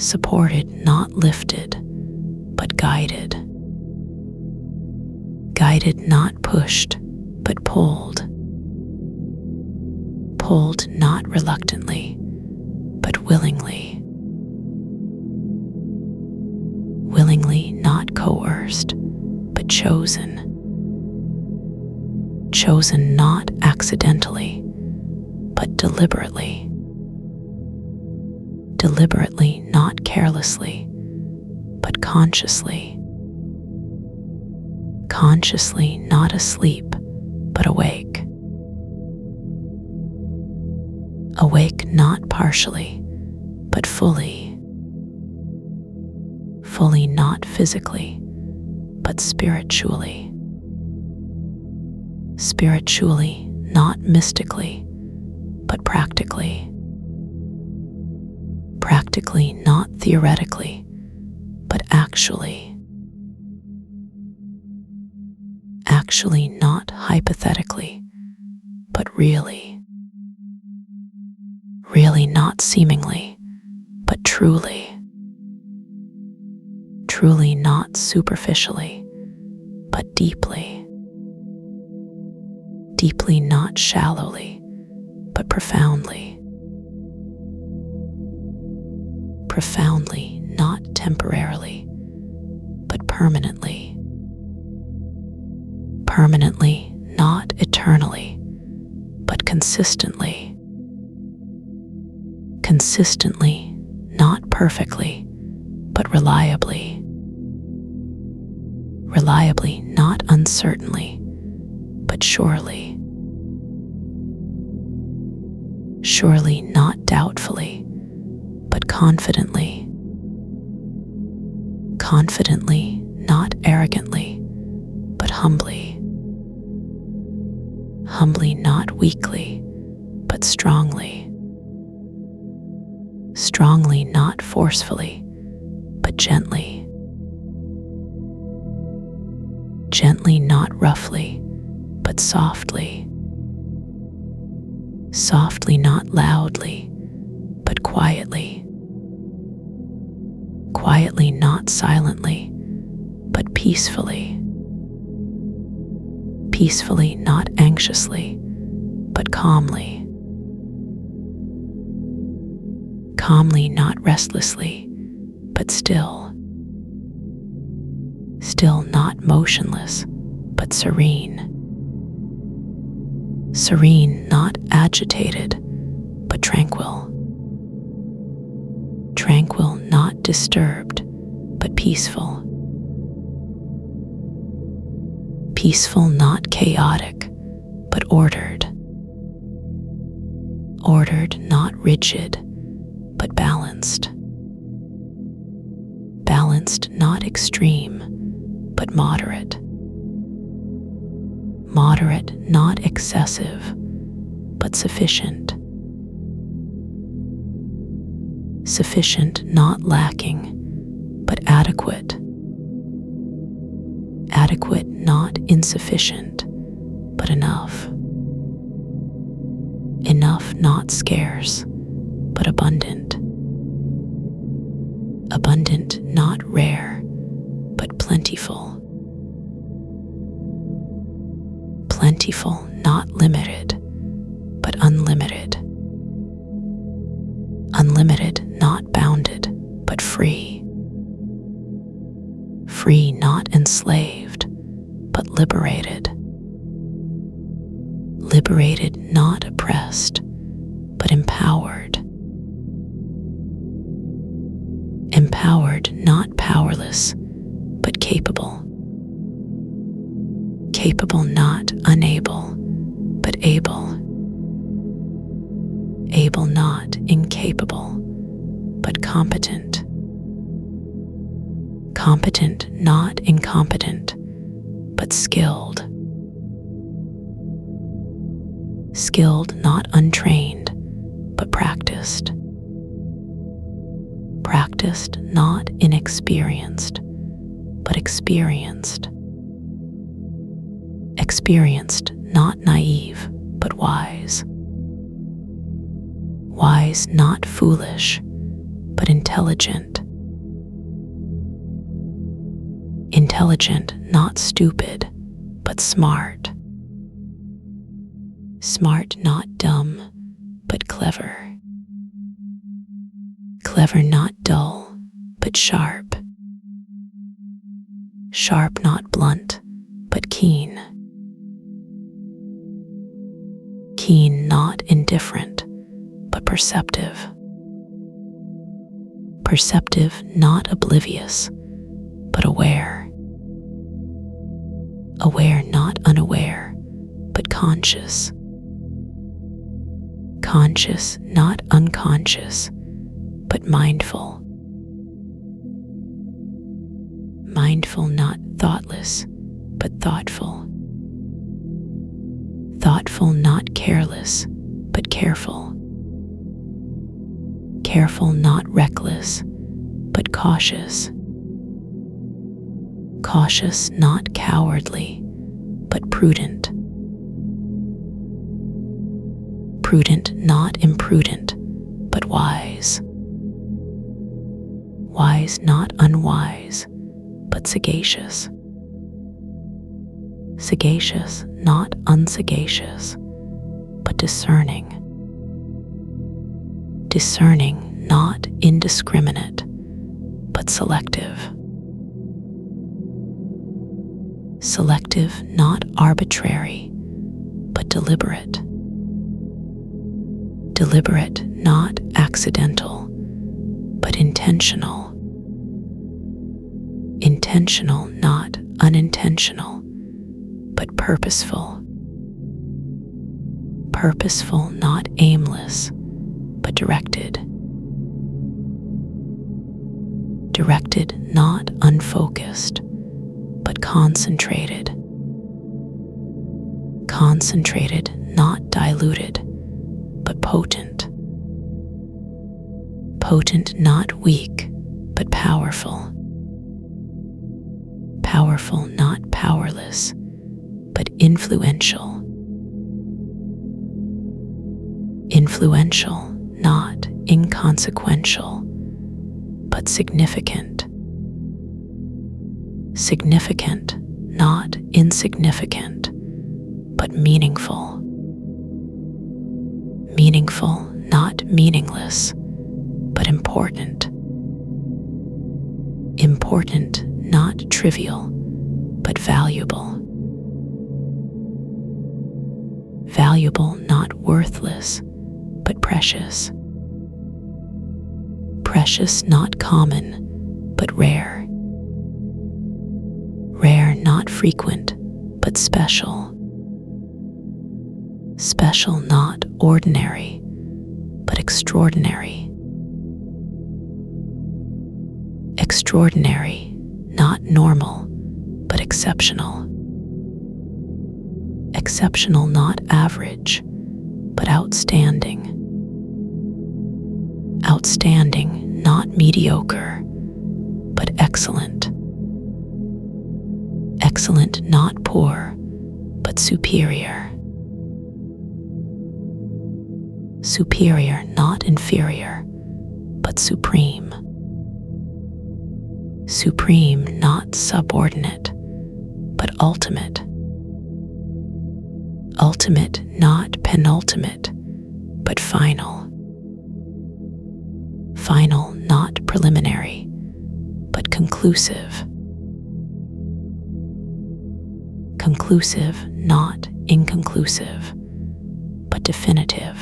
Supported, not lifted, but guided. Guided, not pushed, but pulled. Pulled, not reluctantly, but willingly. Willingly, not coerced, but chosen. Chosen, not accidentally, but deliberately. Deliberately, not carelessly, but consciously. Consciously, not asleep, but awake. Awake, not partially, but fully. Fully, not physically, but spiritually. Spiritually, not mystically, but practically. Practically, not theoretically, but actually. Actually, not hypothetically, but really. Really, not seemingly, but truly. Truly, not superficially, but deeply. Deeply, not shallowly, but profoundly. Profoundly, not temporarily, but permanently. Permanently, not eternally, but consistently. Consistently, not perfectly, but reliably. Reliably, not uncertainly, but surely. Surely, not doubtfully, but confidently. Confidently, not arrogantly, but humbly. Humbly, not weakly, but strongly. Strongly, not forcefully, but gently. Gently, not roughly, but softly. Softly, not loudly, but quietly. Quietly, not silently, but peacefully. Peacefully, not anxiously, but calmly. Calmly, not restlessly, but still. Still, not motionless, but serene. Serene, not agitated, but tranquil. Tranquil, not disturbed, but peaceful. Peaceful, not chaotic, but ordered. Ordered, not rigid, but balanced. Balanced, not extreme, but moderate. Moderate, not excessive, but sufficient. Sufficient, not lacking, but adequate. Adequate, not insufficient, but enough. Enough, not scarce, but abundant. Abundant, not rare, but plentiful. Plentiful, not limited, but unlimited. Unlimited, not free, not enslaved, but liberated. Liberated, not oppressed, but empowered. Empowered, not powerless, but capable. Capable, not unable, but able. Able, not incapable, but competent. Competent, not incompetent, but skilled. Skilled, not untrained, but practiced. Practiced, not inexperienced, but experienced. Experienced, not naive, but wise. Wise, not foolish, but intelligent. Intelligent, not stupid, but smart. Smart, not dumb, but clever. Clever, not dull, but sharp. Sharp, not blunt, but keen. Keen, not indifferent, but perceptive. Perceptive, not oblivious, but aware. Aware, not unaware, but conscious. Conscious, not unconscious, but mindful. Mindful, not thoughtless, but thoughtful. Thoughtful, not careless, but careful. Careful, not reckless, but cautious. Cautious, not cowardly, but prudent. Prudent, not imprudent, but wise. Wise, not unwise, but sagacious. Sagacious, not unsagacious, but discerning. Discerning, not indiscriminate, but selective. Selective, not arbitrary, but deliberate. Deliberate, not accidental, but intentional. Intentional, not unintentional, but purposeful. Purposeful, not aimless, but directed. Directed, not unfocused, but concentrated. Concentrated, not diluted, but potent. Potent, not weak, but powerful. Powerful, not powerless, but influential. Influential, not inconsequential, but significant. Significant, not insignificant, but meaningful. Meaningful, not meaningless, but important. Important, not trivial, but valuable. Valuable, not worthless, but precious. Precious, not common, but rare. Rare, not frequent, but special. Special, not ordinary, but extraordinary. Extraordinary, not normal, but exceptional. Exceptional, not average, but outstanding. Outstanding, not mediocre, but excellent. Excellent, not poor, but superior. Superior, not inferior, but supreme. Supreme, not subordinate, but ultimate. Ultimate, not penultimate, but final. Final, not preliminary, but conclusive. conclusive, not inconclusive, but definitive.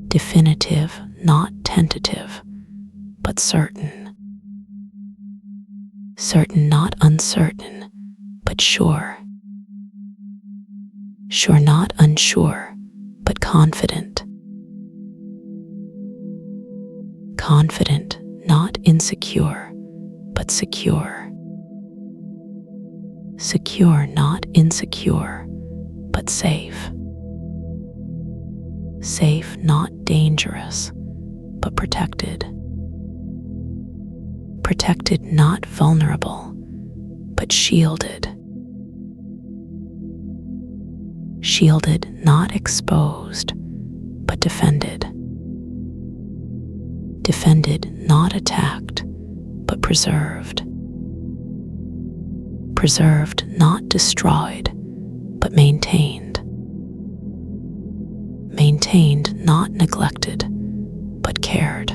Definitive, not tentative, but certain. Certain, not uncertain, but sure. Sure, not unsure, but confident. Confident, not insecure, but secure. Secure, not insecure, but safe. Safe, not dangerous, but protected. Protected, not vulnerable, but shielded. Shielded, not exposed, but defended. Defended, not attacked, but preserved. Preserved, not destroyed, but maintained. Maintained, not neglected, but cared.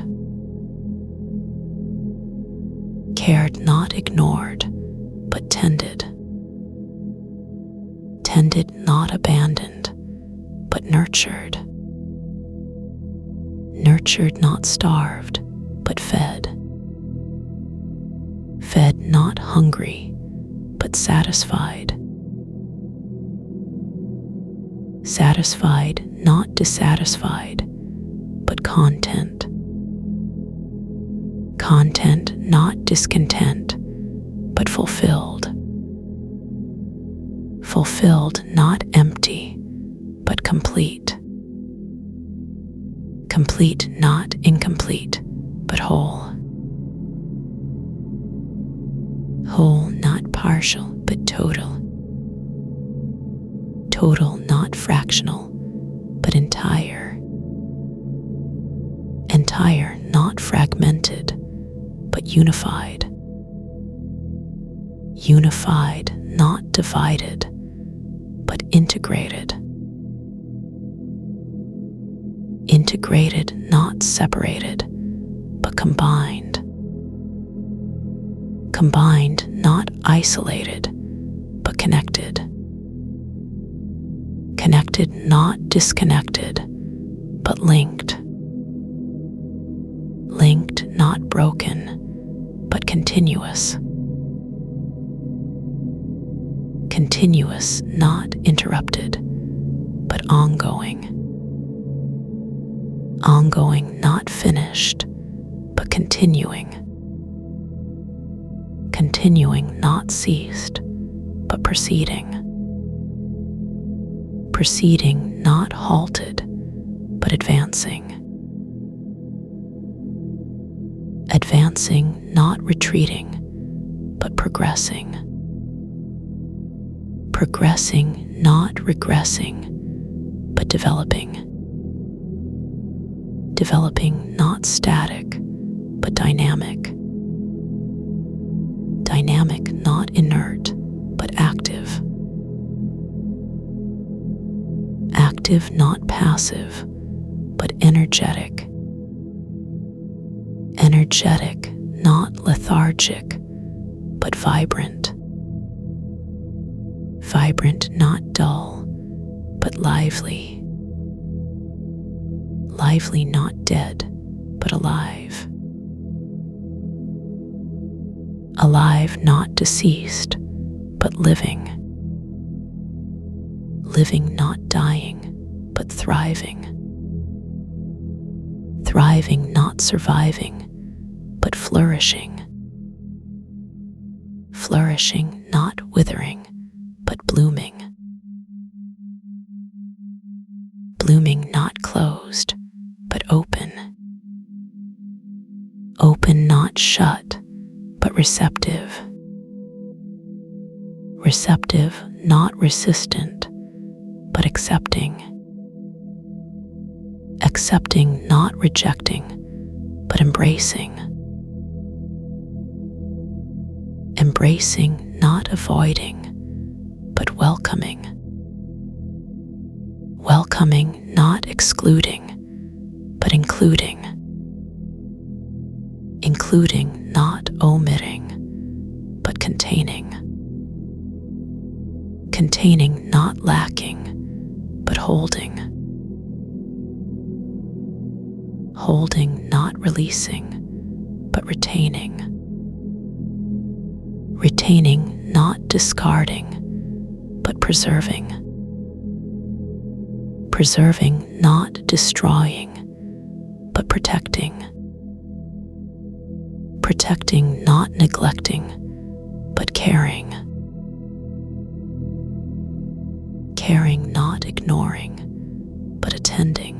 Cared, not ignored, but tended. Tended, not abandoned, but nurtured. Nurtured, not starved, but fed. Fed, not hungry, but satisfied. Satisfied, not dissatisfied, but content. Content, not discontent, but fulfilled. Fulfilled, not empty, but complete. Complete, not incomplete, but whole. Whole, not partial, but total. Total, not fractional, but entire. Entire, not fragmented, but unified. Unified, not divided, but integrated. Integrated, not separated, but combined. Combined, not isolated, but connected. Connected, not disconnected, but linked. Linked, not broken, but continuous. Continuous, not interrupted, but ongoing. Ongoing, not finished, but continuing. Continuing, not ceased, but proceeding. Proceeding, not halted, but advancing. Advancing, not retreating, but progressing. Progressing, not regressing, but developing. Developing, not static, but dynamic. Dynamic, not inert, but active. Active, not passive, but energetic. Energetic, not lethargic, but vibrant. Vibrant, not dull, but lively. Lively, not dead, but alive. Alive, not deceased, but living. Living, not dying, but thriving. Thriving, not surviving, but flourishing. Flourishing, not withering, but blooming. Blooming, not closed, but open. Open, not shut, but receptive. Receptive, not resistant, but accepting. Accepting, not rejecting, but embracing. Embracing, not avoiding, but welcoming. Welcoming, not excluding, but including. Including, not omitting, but containing. containing, not lacking, but holding. Holding, not releasing, but retaining. Retaining, not discarding, but preserving. Preserving, not destroying, but protecting. Protecting, not neglecting, but caring. Caring, not ignoring, but attending.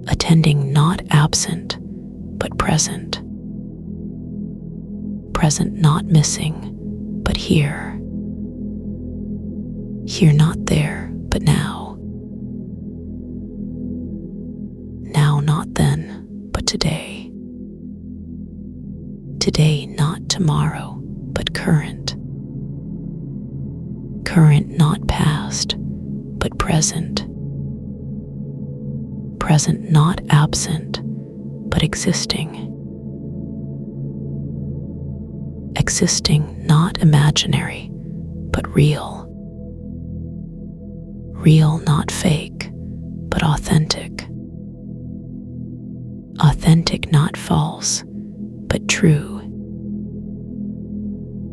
Attending, not absent, but present. Present, not missing, but here. Here, not there, but now. Now, not then, but today. Today, not tomorrow, but current. Current, not past, but present. Present, not absent, but existing. Existing, not imaginary, but real. Real, not fake, but authentic. Authentic, not false, but true.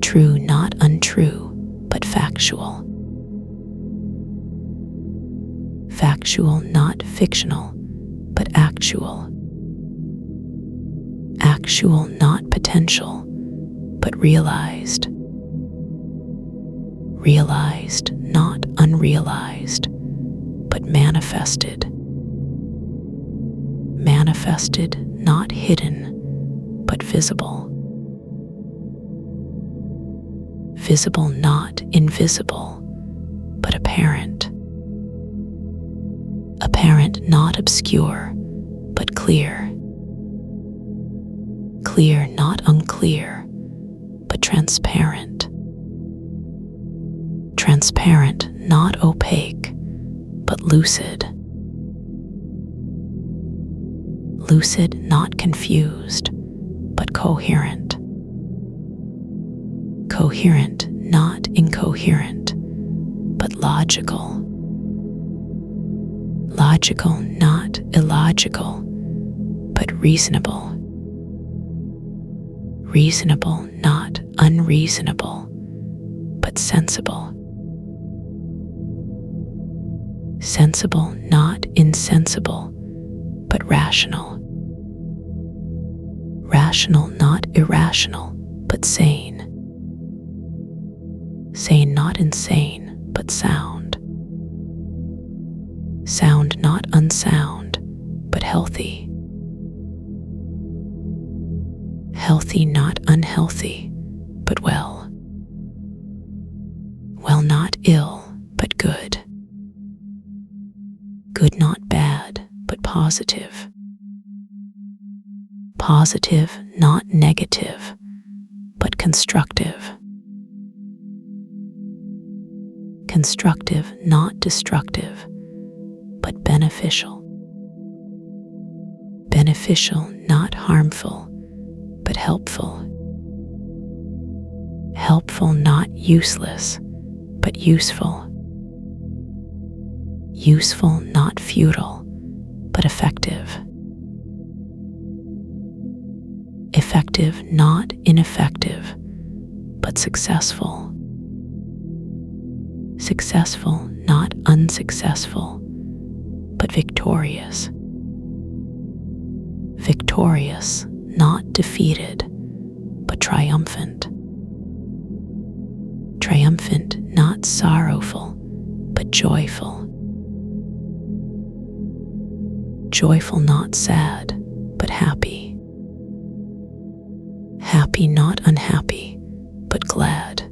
True, not untrue, but factual. Factual, not fictional, but actual. Actual, not potential, but realized. Realized, not unrealized, but manifested. Manifested, not hidden, but visible. Visible, not invisible, but apparent. Apparent, not obscure, but clear. Clear, not unclear, but transparent. Transparent, not opaque, but lucid. Lucid, not confused, but coherent. Coherent, not incoherent, but logical. Logical, not illogical, but reasonable. Reasonable, not unreasonable, but sensible. Sensible, not insensible, but rational. Rational, not irrational, but sane. Sane, not insane, but sound. Sound, not unsound, but healthy. Healthy, not unhealthy, but well. Well, not ill, but good. Good, not bad, but positive. Positive, not negative, but constructive. Constructive, not destructive, but beneficial. Beneficial, not harmful, but helpful. Helpful, not useless, but useful. Useful, not futile, but effective. Effective, not ineffective, but successful. Successful, not unsuccessful, but victorious. Victorious, not defeated, but triumphant. Triumphant, not sorrowful, but joyful. Joyful, not sad, but happy. Happy, not unhappy, but glad.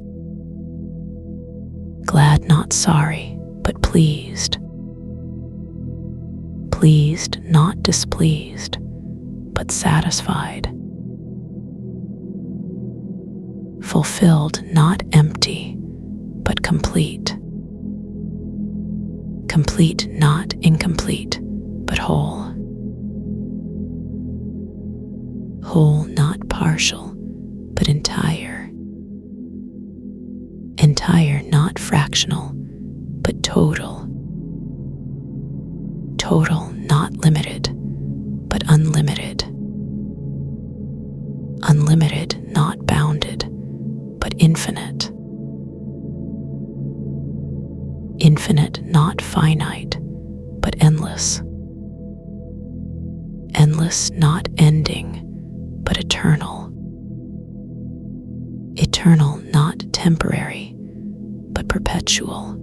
Glad, not sorry, but pleased. Pleased, not displeased, but satisfied. Fulfilled, not empty, but complete. Complete, not incomplete, but whole. Whole, not partial, but entire. entire, not fractional, but total. Total, not limited, but unlimited. Unlimited, not bounded, but infinite. Infinite, not finite, but endless. Endless, not ending, but eternal. Eternal, not temporary, but perpetual.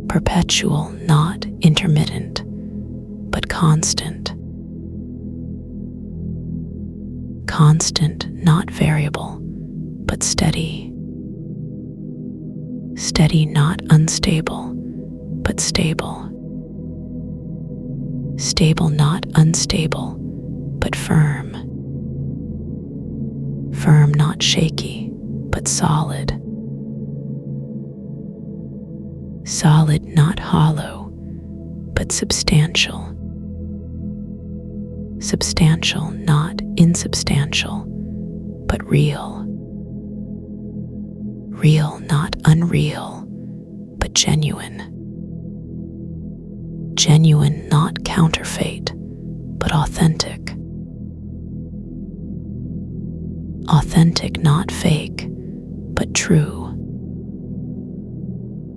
Perpetual, not intermittent, but constant. Constant, not variable, but steady. Steady, not unstable, but stable. Stable, not unstable, but firm. Firm, not shaky, but solid. Solid, not hollow, but substantial. Substantial, not insubstantial, but real. Real, not unreal, but genuine. Genuine, not counterfeit, but authentic. Authentic, not fake, but true.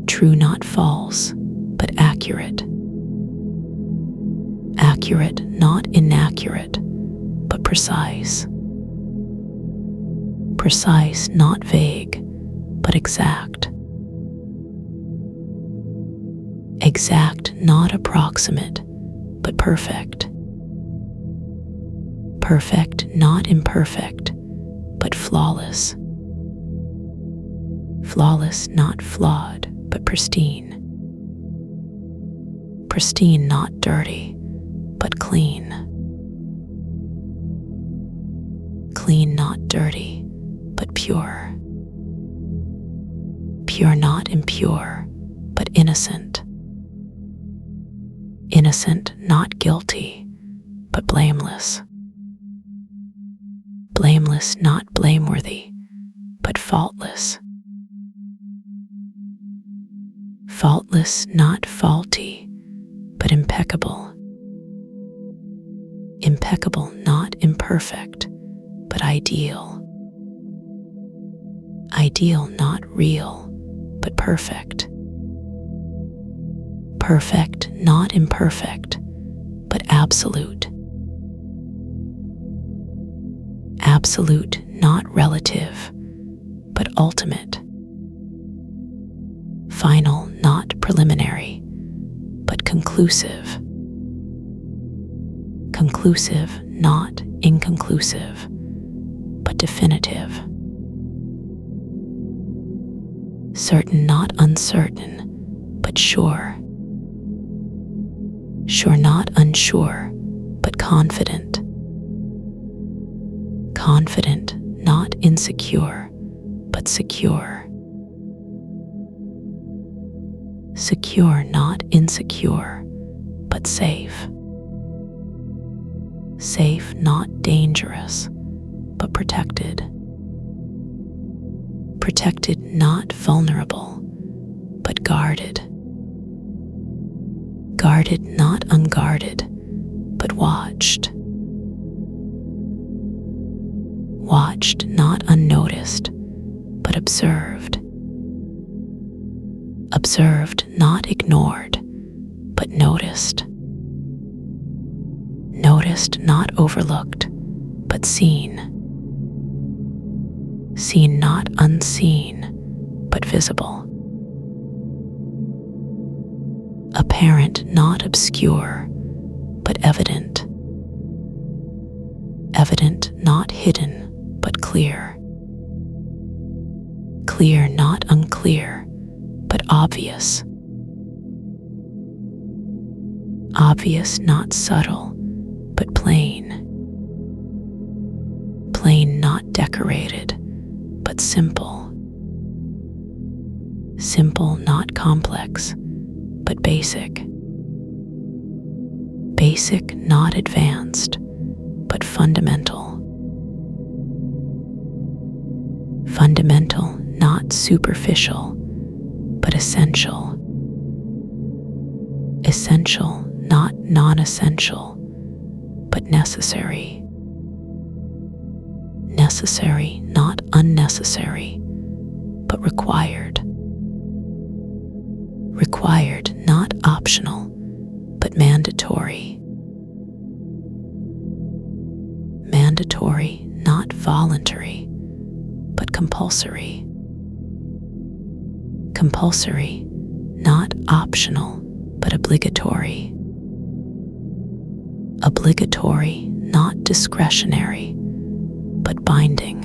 True, not false, but accurate. Accurate, not inaccurate, but precise. Precise, not vague, but exact. Exact, not approximate, but perfect. Perfect, not imperfect, but flawless. Flawless, not flawed, but pristine. Pristine, not dirty, but clean. Clean, not dirty, but pure. Pure, not impure, but innocent. Innocent, not guilty, but blameless. Blameless, not blameworthy, but faultless. Faultless, not faulty, but impeccable. Impeccable, not imperfect, but ideal. Ideal, not real, but perfect. Perfect, not imperfect, but absolute. Absolute, not relative, but ultimate. Final, not preliminary, but conclusive. Conclusive, not inconclusive, but definitive. Certain, not uncertain, but sure. Sure, not unsure, but confident. Confident, not insecure, but secure. Secure, not insecure, but safe. Safe, not dangerous, but protected. Protected, not vulnerable, but guarded. Guarded, not unguarded, but watched. Watched, not unnoticed, but observed. Observed, not ignored, but noticed. Noticed, not overlooked, but seen. Seen, not unseen, but visible. Apparent, not obscure, but evident. Evident, not hidden, but clear. Clear, not unclear, but obvious. Obvious, not subtle, but plain. Plain, not decorated, but simple. Simple, not complex, but basic. Basic, not advanced, but fundamental. fundamental, not superficial, but essential. Essential, not non-essential, but necessary. Necessary, not unnecessary, but required. Required, not optional, but mandatory. Mandatory, not voluntary, but compulsory. Compulsory, not optional, but obligatory. Obligatory, not discretionary, but binding.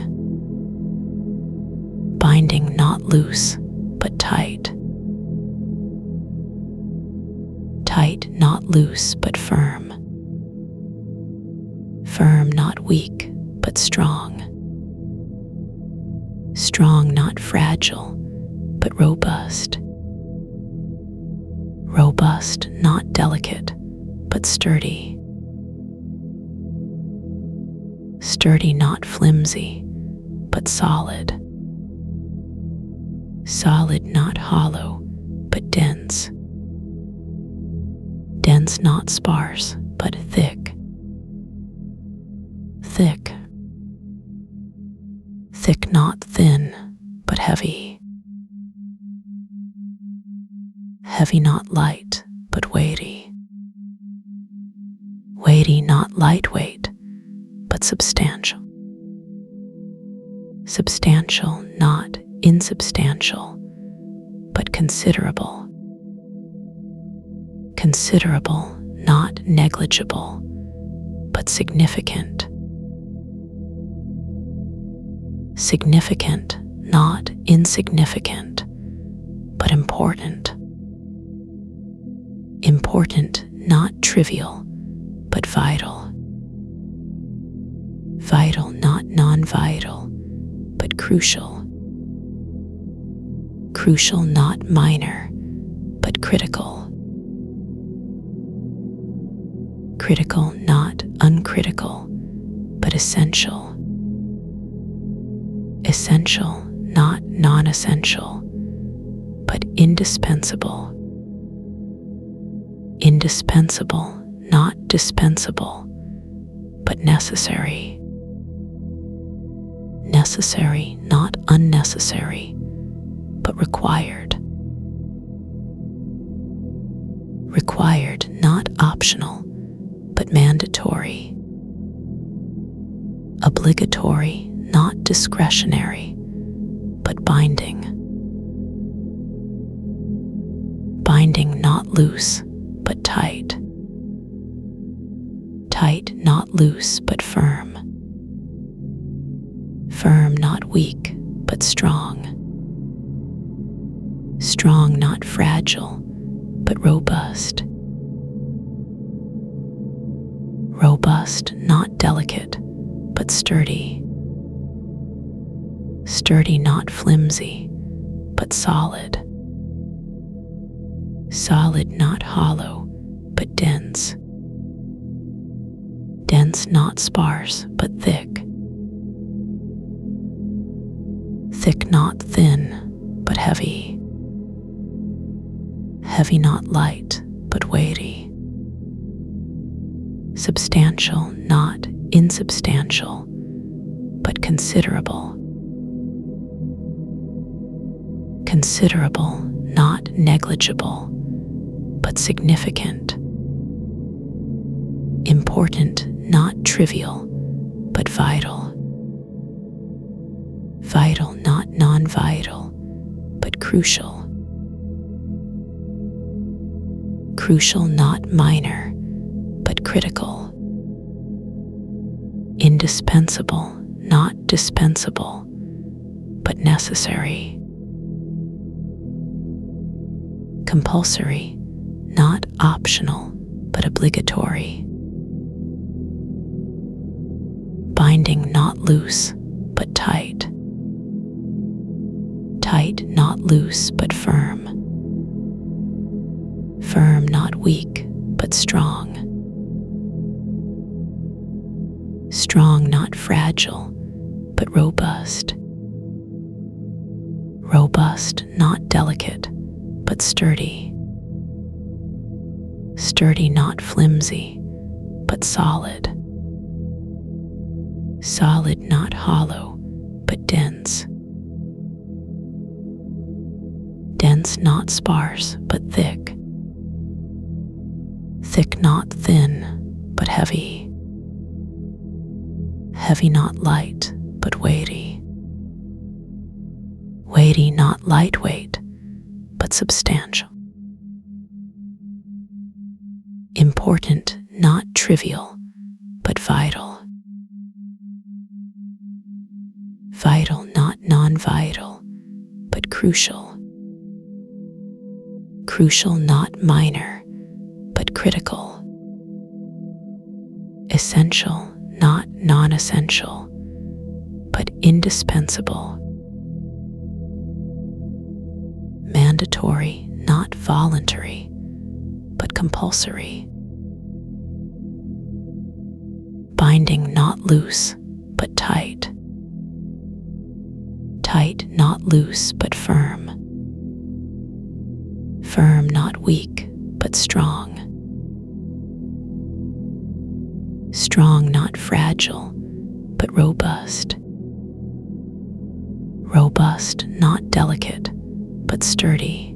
Binding, not loose, but tight. Tight, not loose, but firm. Firm, not weak, but strong. Strong, not fragile, but robust. Robust, not delicate, but sturdy. Sturdy, not flimsy, but solid. Solid, not hollow, but dense. Dense, not sparse, but thick. Thick. Thick, not thin, but heavy. Heavy, not light, but weighty. Weighty, not lightweight, but substantial. Substantial, not insubstantial, but considerable. Considerable, not negligible, but significant. Significant, not insignificant, but important. Important, not trivial, but vital. Vital, not non-vital, but crucial. Crucial, not minor, but critical. Critical, not uncritical, but essential. Essential, not non-essential, but indispensable. Indispensable, not dispensable, but necessary. Necessary, not unnecessary, but required. Required, not optional, but mandatory. Obligatory, not discretionary, but binding. Binding, not loose, but tight. Tight, not loose, but firm. Firm, not weak, but strong. Strong, not fragile, but robust. Robust, not delicate, but sturdy. Sturdy, not flimsy, but solid. Solid, not hollow, but dense. Dense, not sparse, but thick. Thick, not thin, but heavy. Heavy, not light, but weighty. Substantial, not insubstantial, but considerable. Considerable, not negligible, but significant. Important, not trivial, but vital. Vital, not non-vital, but crucial. Crucial, not minor, but critical. Indispensable, not dispensable, but necessary. Compulsory, not optional, but obligatory. Binding, not loose, but tight. Tight, not loose, but firm. Firm, not weak, but strong. Strong, not fragile, but robust. robust, not delicate, but sturdy, sturdy, not flimsy, but solid, solid, not hollow, but dense, dense, not sparse, but thick, thick, not thin, but heavy, heavy, not light, but weighty, weighty, not lightweight, but substantial, important, not trivial, but vital, vital, not non-vital, but crucial, crucial, not minor, but critical, essential, not non-essential, but indispensable, mandatory, not voluntary, but compulsory, binding, not loose, but tight, tight, not loose, but firm, firm, not weak, but strong, strong, not fragile, but robust, robust, not delicate, but sturdy,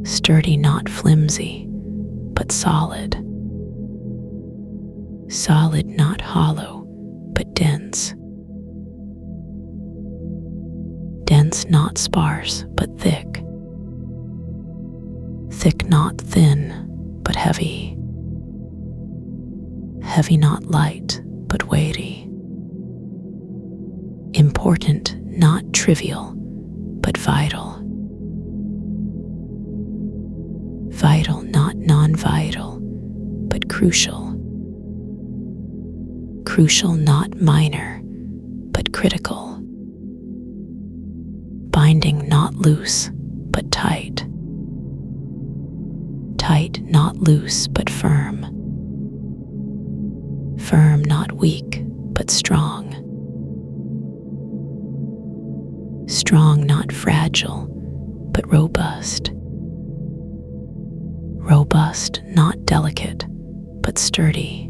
sturdy, not flimsy, but solid, solid, not hollow, but dense, dense, not sparse, but thick, thick, not thin, but heavy, heavy, not light, but weighty, important, not trivial, but vital, vital, not non-vital, but crucial, crucial, not minor, but critical, binding, not loose, but tight, tight, not loose, but firm, firm, not weak, but strong, strong, not fragile, but robust, robust, not delicate, but sturdy,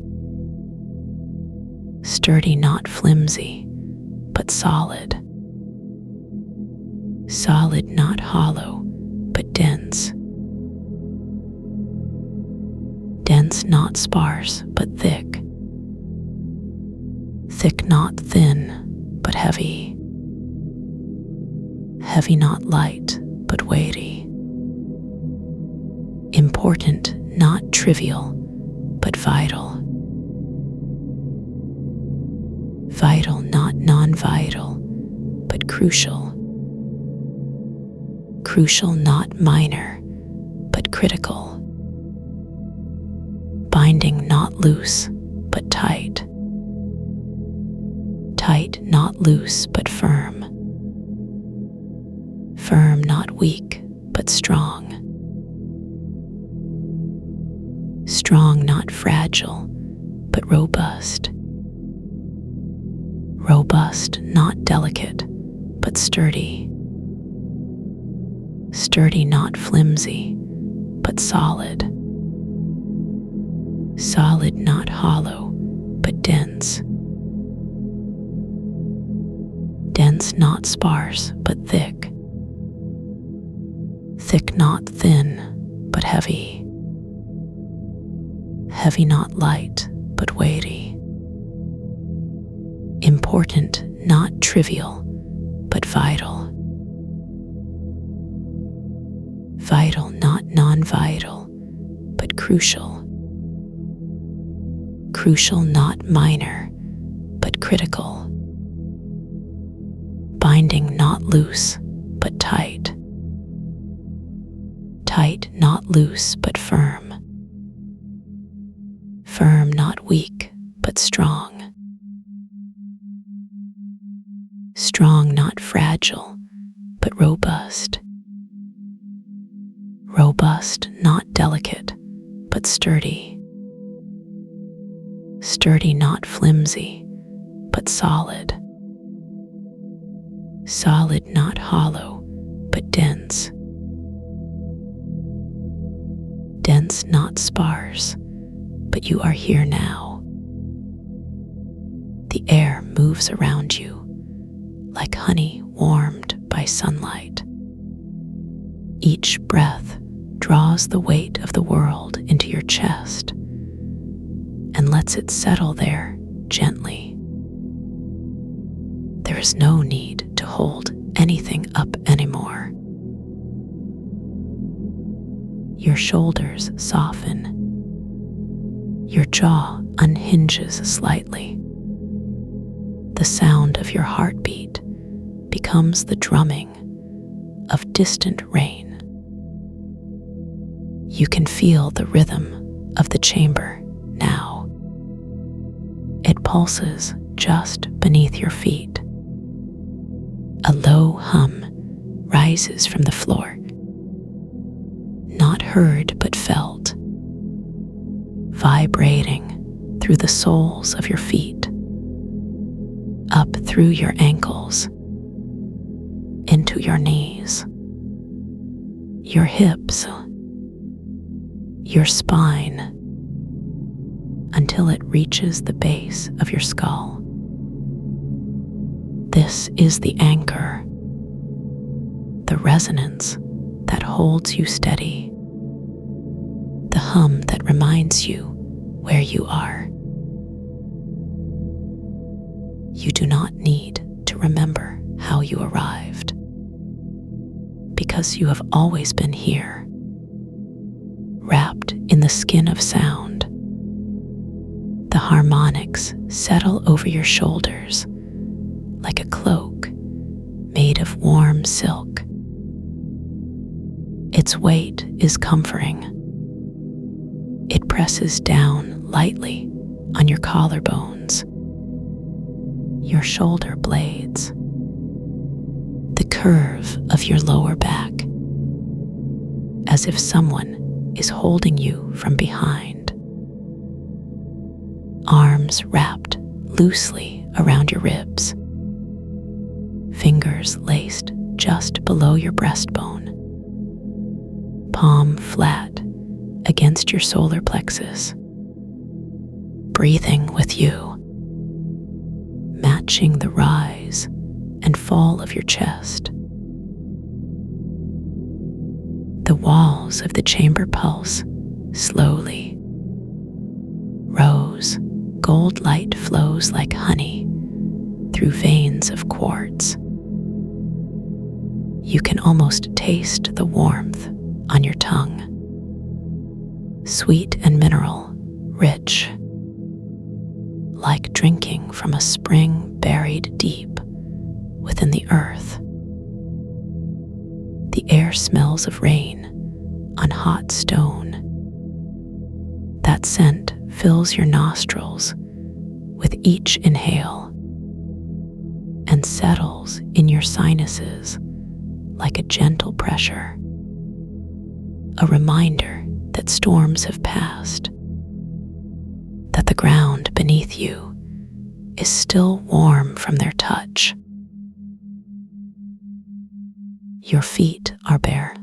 sturdy, not flimsy, but solid, solid, not hollow, but dense, dense, not sparse, but thick, thick, not thin, but heavy, heavy, not light, but weighty, important, not trivial, but vital, vital, not non-vital, but crucial, crucial, not minor, but critical, binding, not loose, but tight, tight, not loose, but firm, firm, not weak, but strong, strong, not fragile, but robust, robust, not delicate, but sturdy, sturdy, not flimsy, but solid, solid, not hollow, but dense, dense, not sparse, but thick, thick, not thin, but heavy, heavy, not light, but weighty, important, not trivial, but vital, vital, not non-vital, but crucial, crucial, not minor, but critical, binding, not loose, but tight, tight, not loose, but firm, firm, not weak, but strong, strong, not fragile, but robust, robust, not delicate, but sturdy, sturdy, not flimsy, but solid, solid, not hollow, but dense. Dense, not sparse, but you are here now. The air moves around you like honey warmed by sunlight. Each breath draws the weight of the world into your chest and lets it settle there gently. There is no need to hold anything up anymore. Your shoulders soften. Your jaw unhinges slightly. The sound of your heartbeat becomes the drumming of distant rain. You can feel the rhythm of the chamber now. It pulses just beneath your feet. A low hum rises from the floor, not heard but felt, vibrating through the soles of your feet, up through your ankles, into your knees, your hips, your spine, until it reaches the base of your skull. This is the anchor, the resonance that holds you steady, the hum that reminds you where you are. You do not need to remember how you arrived, because you have always been here, wrapped in the skin of sound. The harmonics settle over your shoulders like a cloak made of warm silk. Its weight is comforting. It presses down lightly on your collarbones, your shoulder blades, the curve of your lower back, as if someone is holding you from behind. Arms wrapped loosely around your ribs, fingers laced just below your breastbone, palm flat against your solar plexus, breathing with you, matching the rise and fall of your chest. The walls of the chamber pulse slowly. Rose gold light flows like honey through veins of quartz. You can almost taste the warmth on your tongue. Sweet and mineral, rich, like drinking from a spring buried deep within the earth. The air smells of rain on hot stone. That scent fills your nostrils with each inhale and settles in your sinuses like a gentle pressure, a reminder that storms have passed, that the ground beneath you is still warm from their touch. Your feet are bare,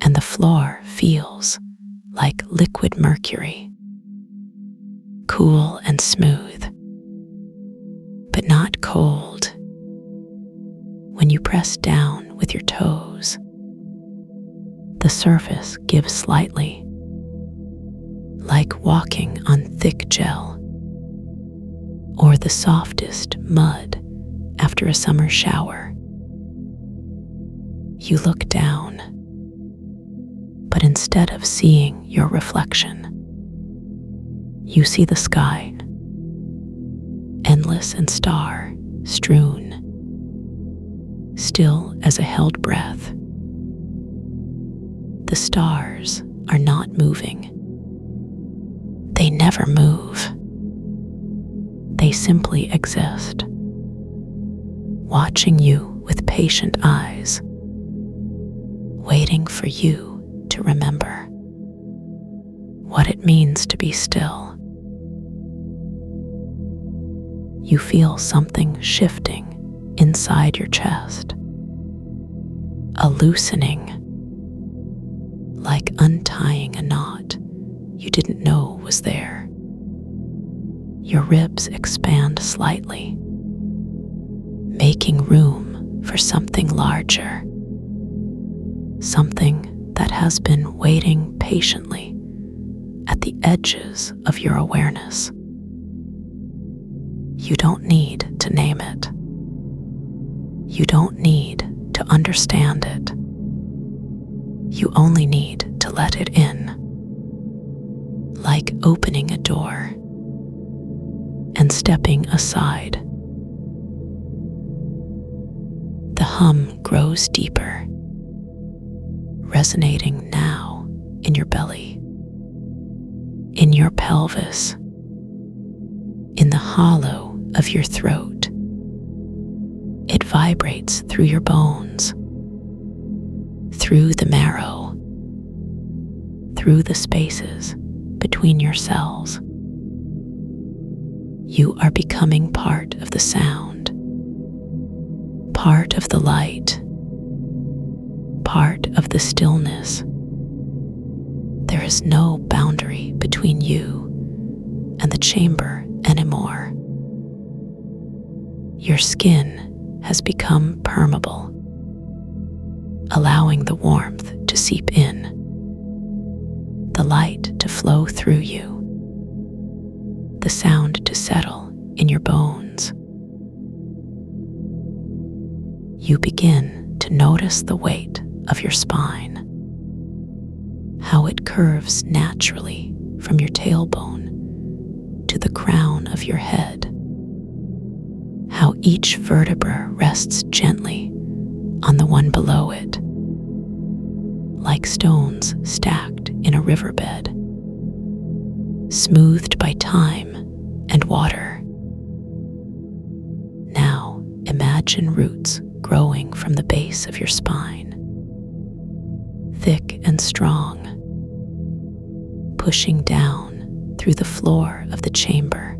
and the floor feels like liquid mercury, cool and smooth, but not cold. When you press down with your toes, the surface gives slightly, like walking on thick gel, or the softest mud after a summer shower. You look down, but instead of seeing your reflection, you see the sky, endless and star-strewn, still as a held breath. The stars are not moving. They never move. They simply exist, watching you with patient eyes, waiting for you to remember what it means to be still. You feel something shifting inside your chest, a loosening, like untying a knot you didn't know was there. Your ribs expand slightly, making room for something larger, something that has been waiting patiently at the edges of your awareness. You don't need to name it. You don't need to understand it. You only need to let it in, like opening a door and stepping aside. The hum grows deeper, resonating now in your belly, in your pelvis, in the hollow of your throat. It vibrates through your bones, through the marrow, through the spaces between your cells. You are becoming part of the sound, part of the light, part of the stillness. There is no boundary between you and the chamber anymore. Your skin has become permeable, allowing the warmth to seep in, the light to flow through you, the sound to settle in your bones. You begin to notice the weight of your spine, how it curves naturally from your tailbone to the crown of your head, how each vertebra rests gently on the one below it, like stones stacked in a riverbed, smoothed by time and water. Now imagine roots growing from the base of your spine, thick and strong, pushing down through the floor of the chamber,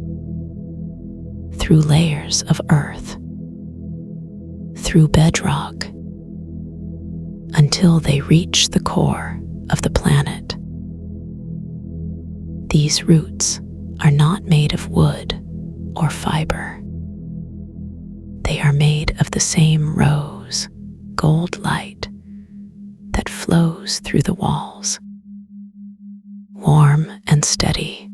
through layers of earth, through bedrock, until they reach the core of the planet. These roots are not made of wood or fiber. They are made of the same rose gold light that flows through the walls, warm and steady,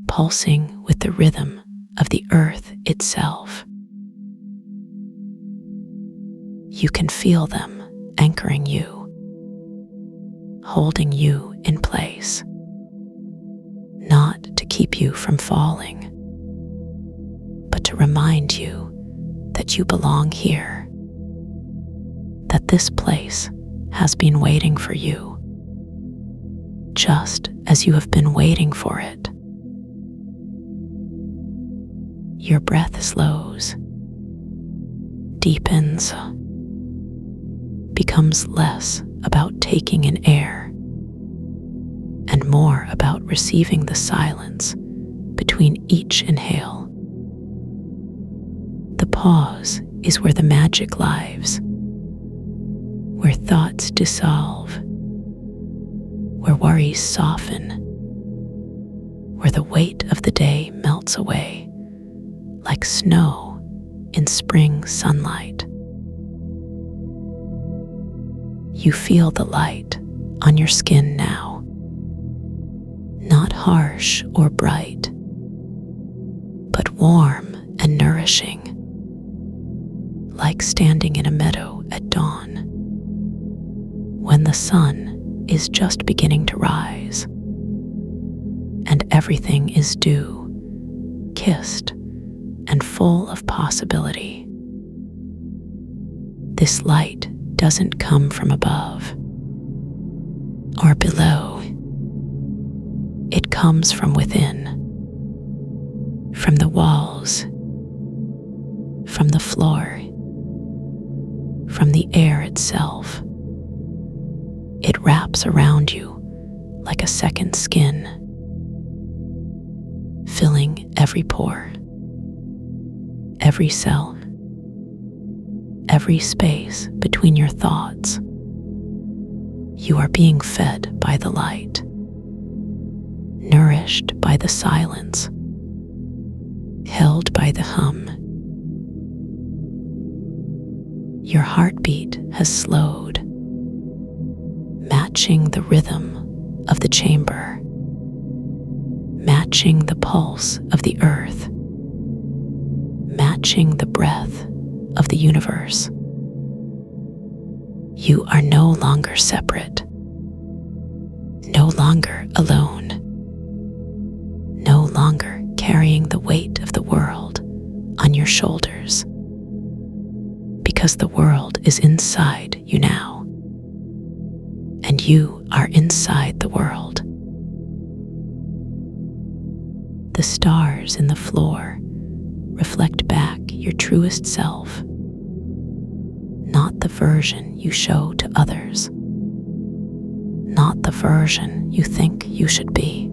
pulsing with the rhythm of the earth itself. You can feel them anchoring you, holding you in place, not to keep you from falling, but to remind you that you belong here, that this place has been waiting for you, just as you have been waiting for it. Your breath slows, deepens, becomes less about taking in air and more about receiving the silence between each inhale. The pause is where the magic lives, where thoughts dissolve, where worries soften, where the weight of the day melts away like snow in spring sunlight. You feel the light on your skin now, not harsh or bright, but warm and nourishing, like standing in a meadow at dawn, when the sun is just beginning to rise, and everything is due, kissed, and full of possibility. This light doesn't come from above or below. It comes from within, from the walls, from the floor, from the air itself. It wraps around you like a second skin, filling every pore, every cell, every space between your thoughts. You are being fed by the light, nourished by the silence, held by the hum. Your heartbeat has slowed, matching the rhythm of the chamber, matching the pulse of the earth, matching the breath of the universe. You are no longer separate, no longer alone, no longer carrying the weight of the world on your shoulders, because the world is inside you now, and you are inside the world. The stars in the floor reflect back your truest self, not the version you show to others, not the version you think you should be,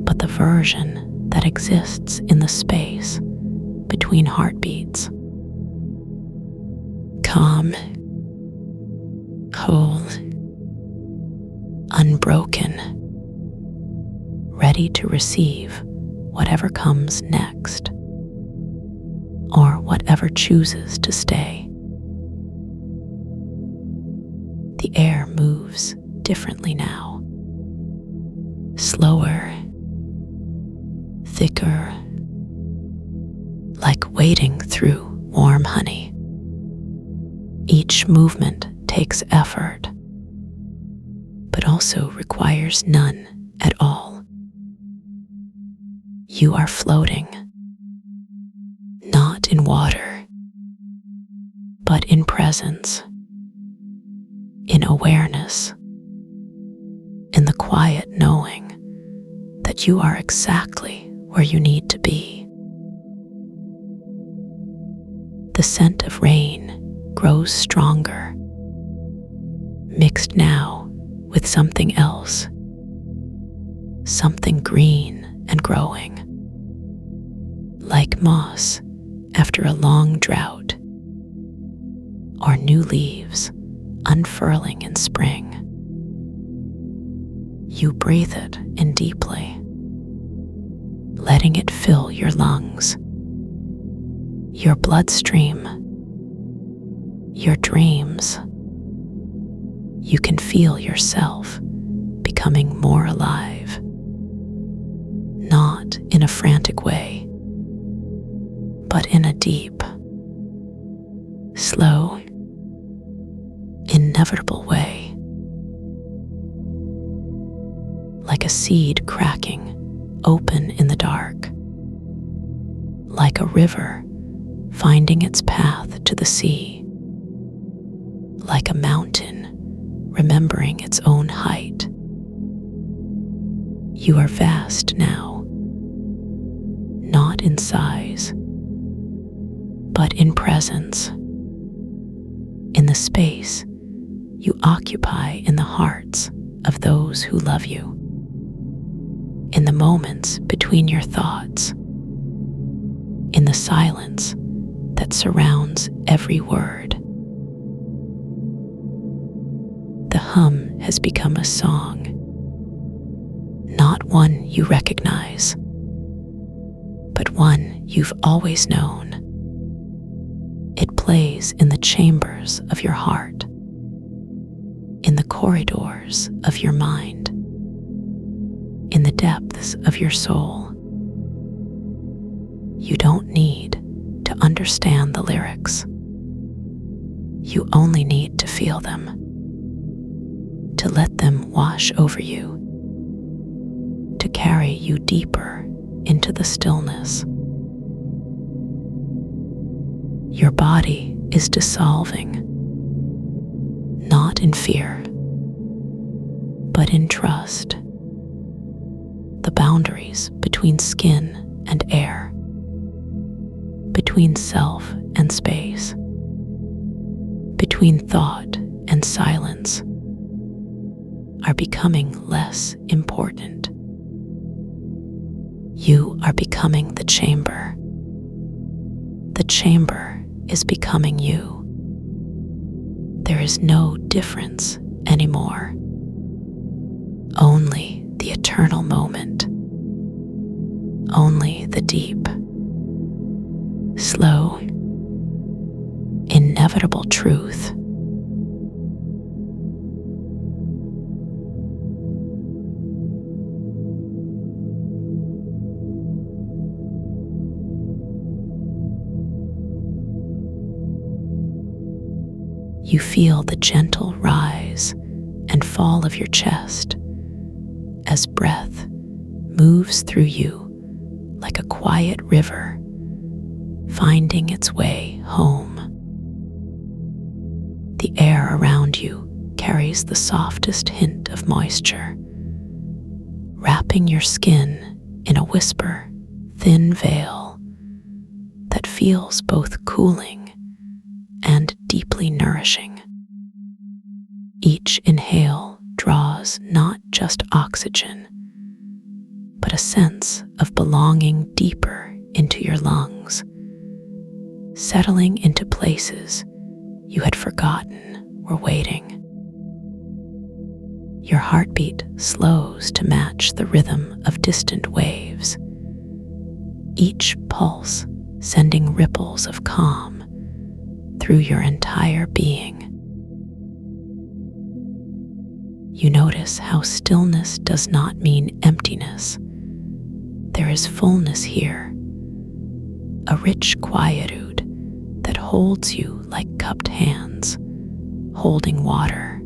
but the version that exists in the space between heartbeats. Calm, whole, unbroken, ready to receive whatever comes next, or whatever chooses to stay. The air moves differently now, slower, thicker, like wading through warm honey. Each movement takes effort, but also requires none at all. You are floating, not in water, but in presence, in awareness, in the quiet knowing that you are exactly where you need to be. The scent of rain grows stronger, mixed now with something else, something green and growing, like moss after a long drought, or new leaves unfurling in spring. You breathe it in deeply, letting it fill your lungs, your bloodstream, your dreams. You can feel yourself becoming more alive, not in a frantic way, but in a deep, slow, inevitable way, like a seed cracking open in the dark, like a river finding its path to the sea, like a mountain remembering its own height. You are vast now, not in size, but in presence, in the space you occupy in the hearts of those who love you, in the moments between your thoughts, in the silence that surrounds every word. The hum has become a song, not one you recognize, but one you've always known. It plays in the chambers of your heart, in the corridors of your mind, in the depths of your soul. You don't need to understand the lyrics. You only need to feel them, to let them wash over you, to carry you deeper into the stillness. Your body is dissolving, not in fear, but in trust. The boundaries between skin and air, between self and space, between thought and silence, are becoming less important. You are becoming the chamber is becoming you. There is no difference anymore. Only the eternal moment. Only the deep, slow, inevitable truth. You feel the gentle rise and fall of your chest as breath moves through you like a quiet river, finding its way home. The air around you carries the softest hint of moisture, wrapping your skin in a whisper, thin veil that feels both cooling and deeply nourishing. Each inhale draws not just oxygen, but a sense of belonging deeper into your lungs, settling into places you had forgotten were waiting. Your heartbeat slows to match the rhythm of distant waves, each pulse sending ripples of calm through your entire being. You notice how stillness does not mean emptiness. There is fullness here, a rich quietude that holds you like cupped hands, holding water.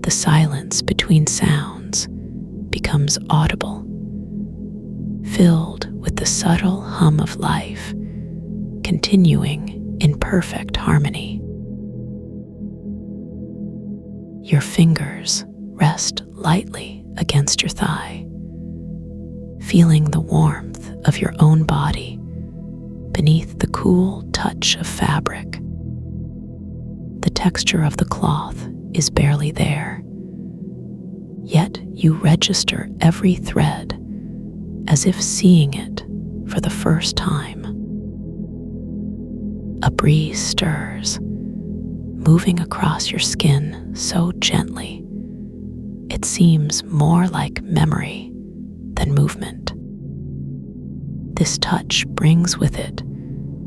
The silence between sounds becomes audible, filled with the subtle hum of life, continuing in perfect harmony. Your fingers rest lightly against your thigh, feeling the warmth of your own body beneath the cool touch of fabric. The texture of the cloth is barely there, yet you register every thread as if seeing it for the first time. A breeze stirs, moving across your skin so gently, it seems more like memory than movement. This touch brings with it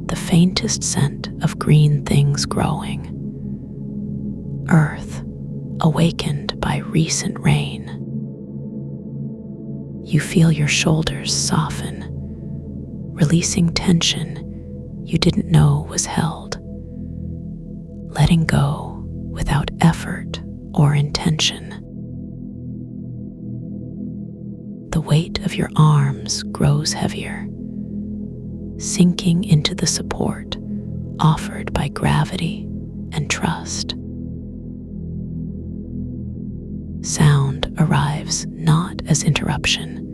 the faintest scent of green things growing, earth awakened by recent rain. You feel your shoulders soften, releasing tension you didn't know was held, letting go without effort or intention. The weight of your arms grows heavier, sinking into the support offered by gravity and trust. Sound arrives not as interruption,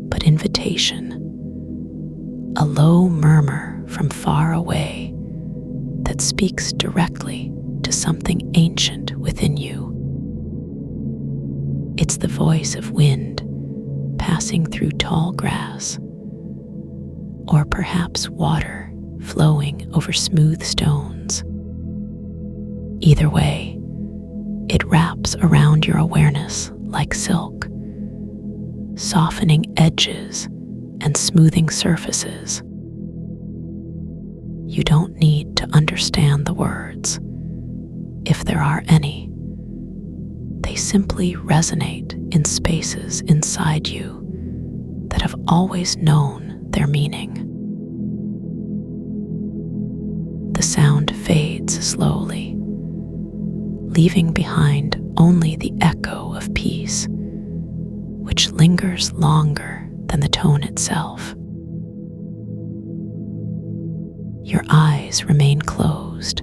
but invitation, a low murmur from far away that speaks directly to something ancient within you. It's the voice of wind passing through tall grass, or perhaps water flowing over smooth stones. Either way, it wraps around your awareness like silk, softening edges and smoothing surfaces. You don't need to understand the words, if there are any. They simply resonate in spaces inside you that have always known their meaning. The sound fades slowly, leaving behind only the echo of peace, which lingers longer than the tone itself. Your eyes remain closed,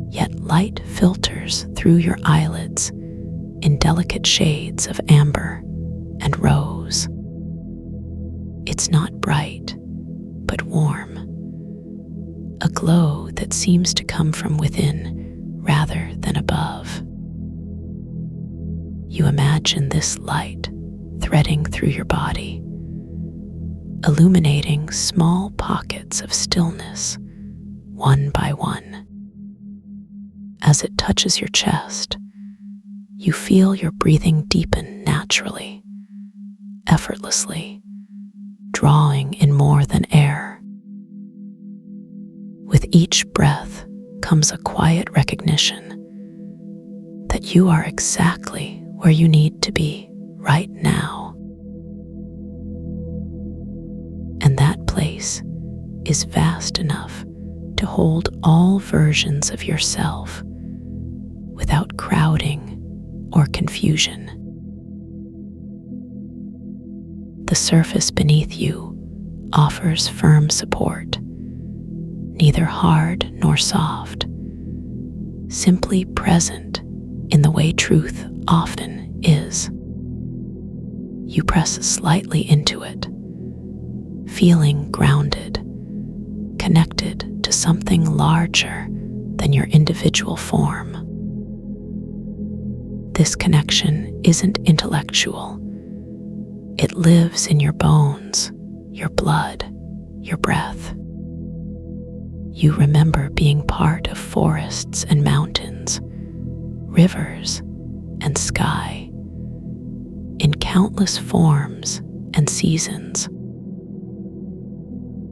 yet light filters through your eyelids in delicate shades of amber and rose. It's not bright, but warm, a glow that seems to come from within rather than above. You imagine this light threading through your body, illuminating small pockets of stillness one by one. As it touches your chest, you feel your breathing deepen naturally, effortlessly, drawing in more than air. With each breath comes a quiet recognition that you are exactly where you need to be right now. And that place is vast enough to hold all versions of yourself without crowding or confusion. The surface beneath you offers firm support, neither hard nor soft, simply present in the way truth often is. You press slightly into it, feeling grounded, connected to something larger than your individual form. This connection isn't intellectual. It lives in your bones, your blood, your breath. You remember being part of forests and mountains, rivers and sky, in countless forms and seasons.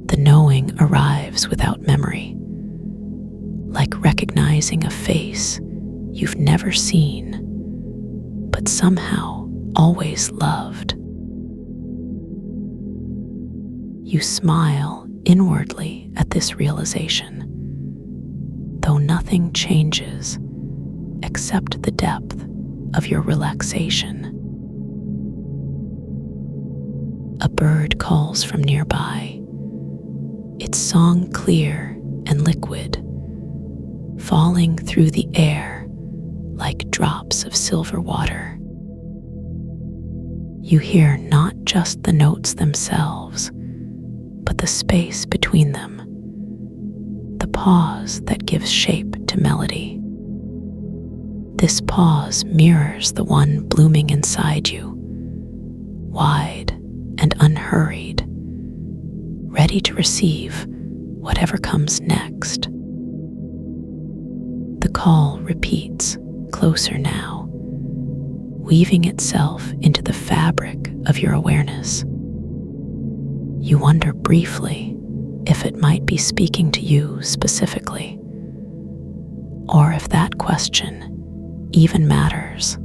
The knowing arrives without memory, like recognizing a face you've never seen, but somehow always loved. You smile inwardly at this realization, though nothing changes except the depth of your relaxation. A bird calls from nearby, its song clear and liquid, falling through the air like drops of silver water. You hear not just the notes themselves, but the space between them, the pause that gives shape to melody. This pause mirrors the one blooming inside you, wide and unhurried, ready to receive whatever comes next. The call repeats, closer now, weaving itself into the fabric of your awareness. You wonder briefly if it might be speaking to you specifically, or if that question even matters.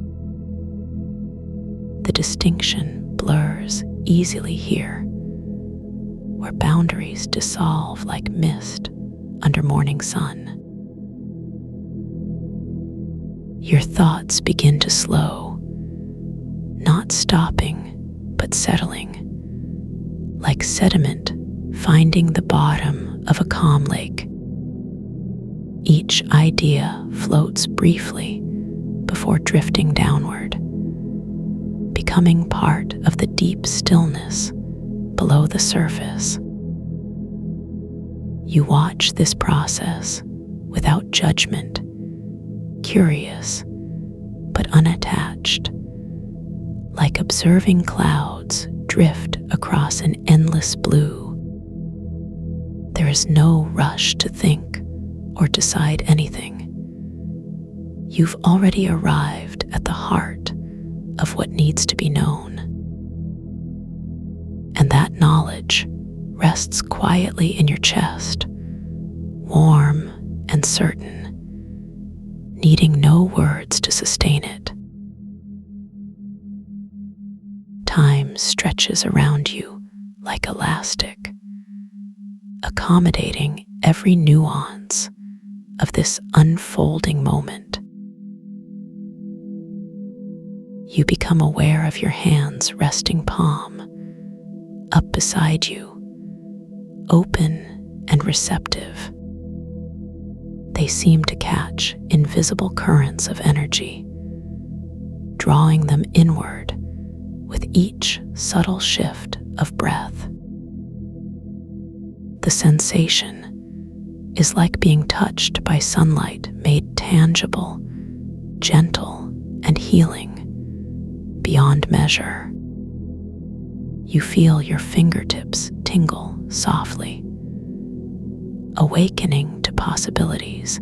The distinction blurs easily here, where boundaries dissolve like mist under morning sun. Your thoughts begin to slow, not stopping, but settling, like sediment finding the bottom of a calm lake. Each idea floats briefly before drifting downward, becoming part of the deep stillness below the surface. You watch this process without judgment, curious but unattached, like observing clouds drift across an endless blue. There is no rush to think or decide anything. You've already arrived at the heart of what needs to be known. And that knowledge rests quietly in your chest, warm and certain, needing no words to sustain it. Time stretches around you like elastic, accommodating every nuance of this unfolding moment. You become aware of your hands resting palm up beside you, open and receptive. They seem to catch invisible currents of energy, drawing them inward with each subtle shift of breath. The sensation is like being touched by sunlight made tangible, gentle, and healing beyond measure. You feel your fingertips tingle softly, awakening to possibilities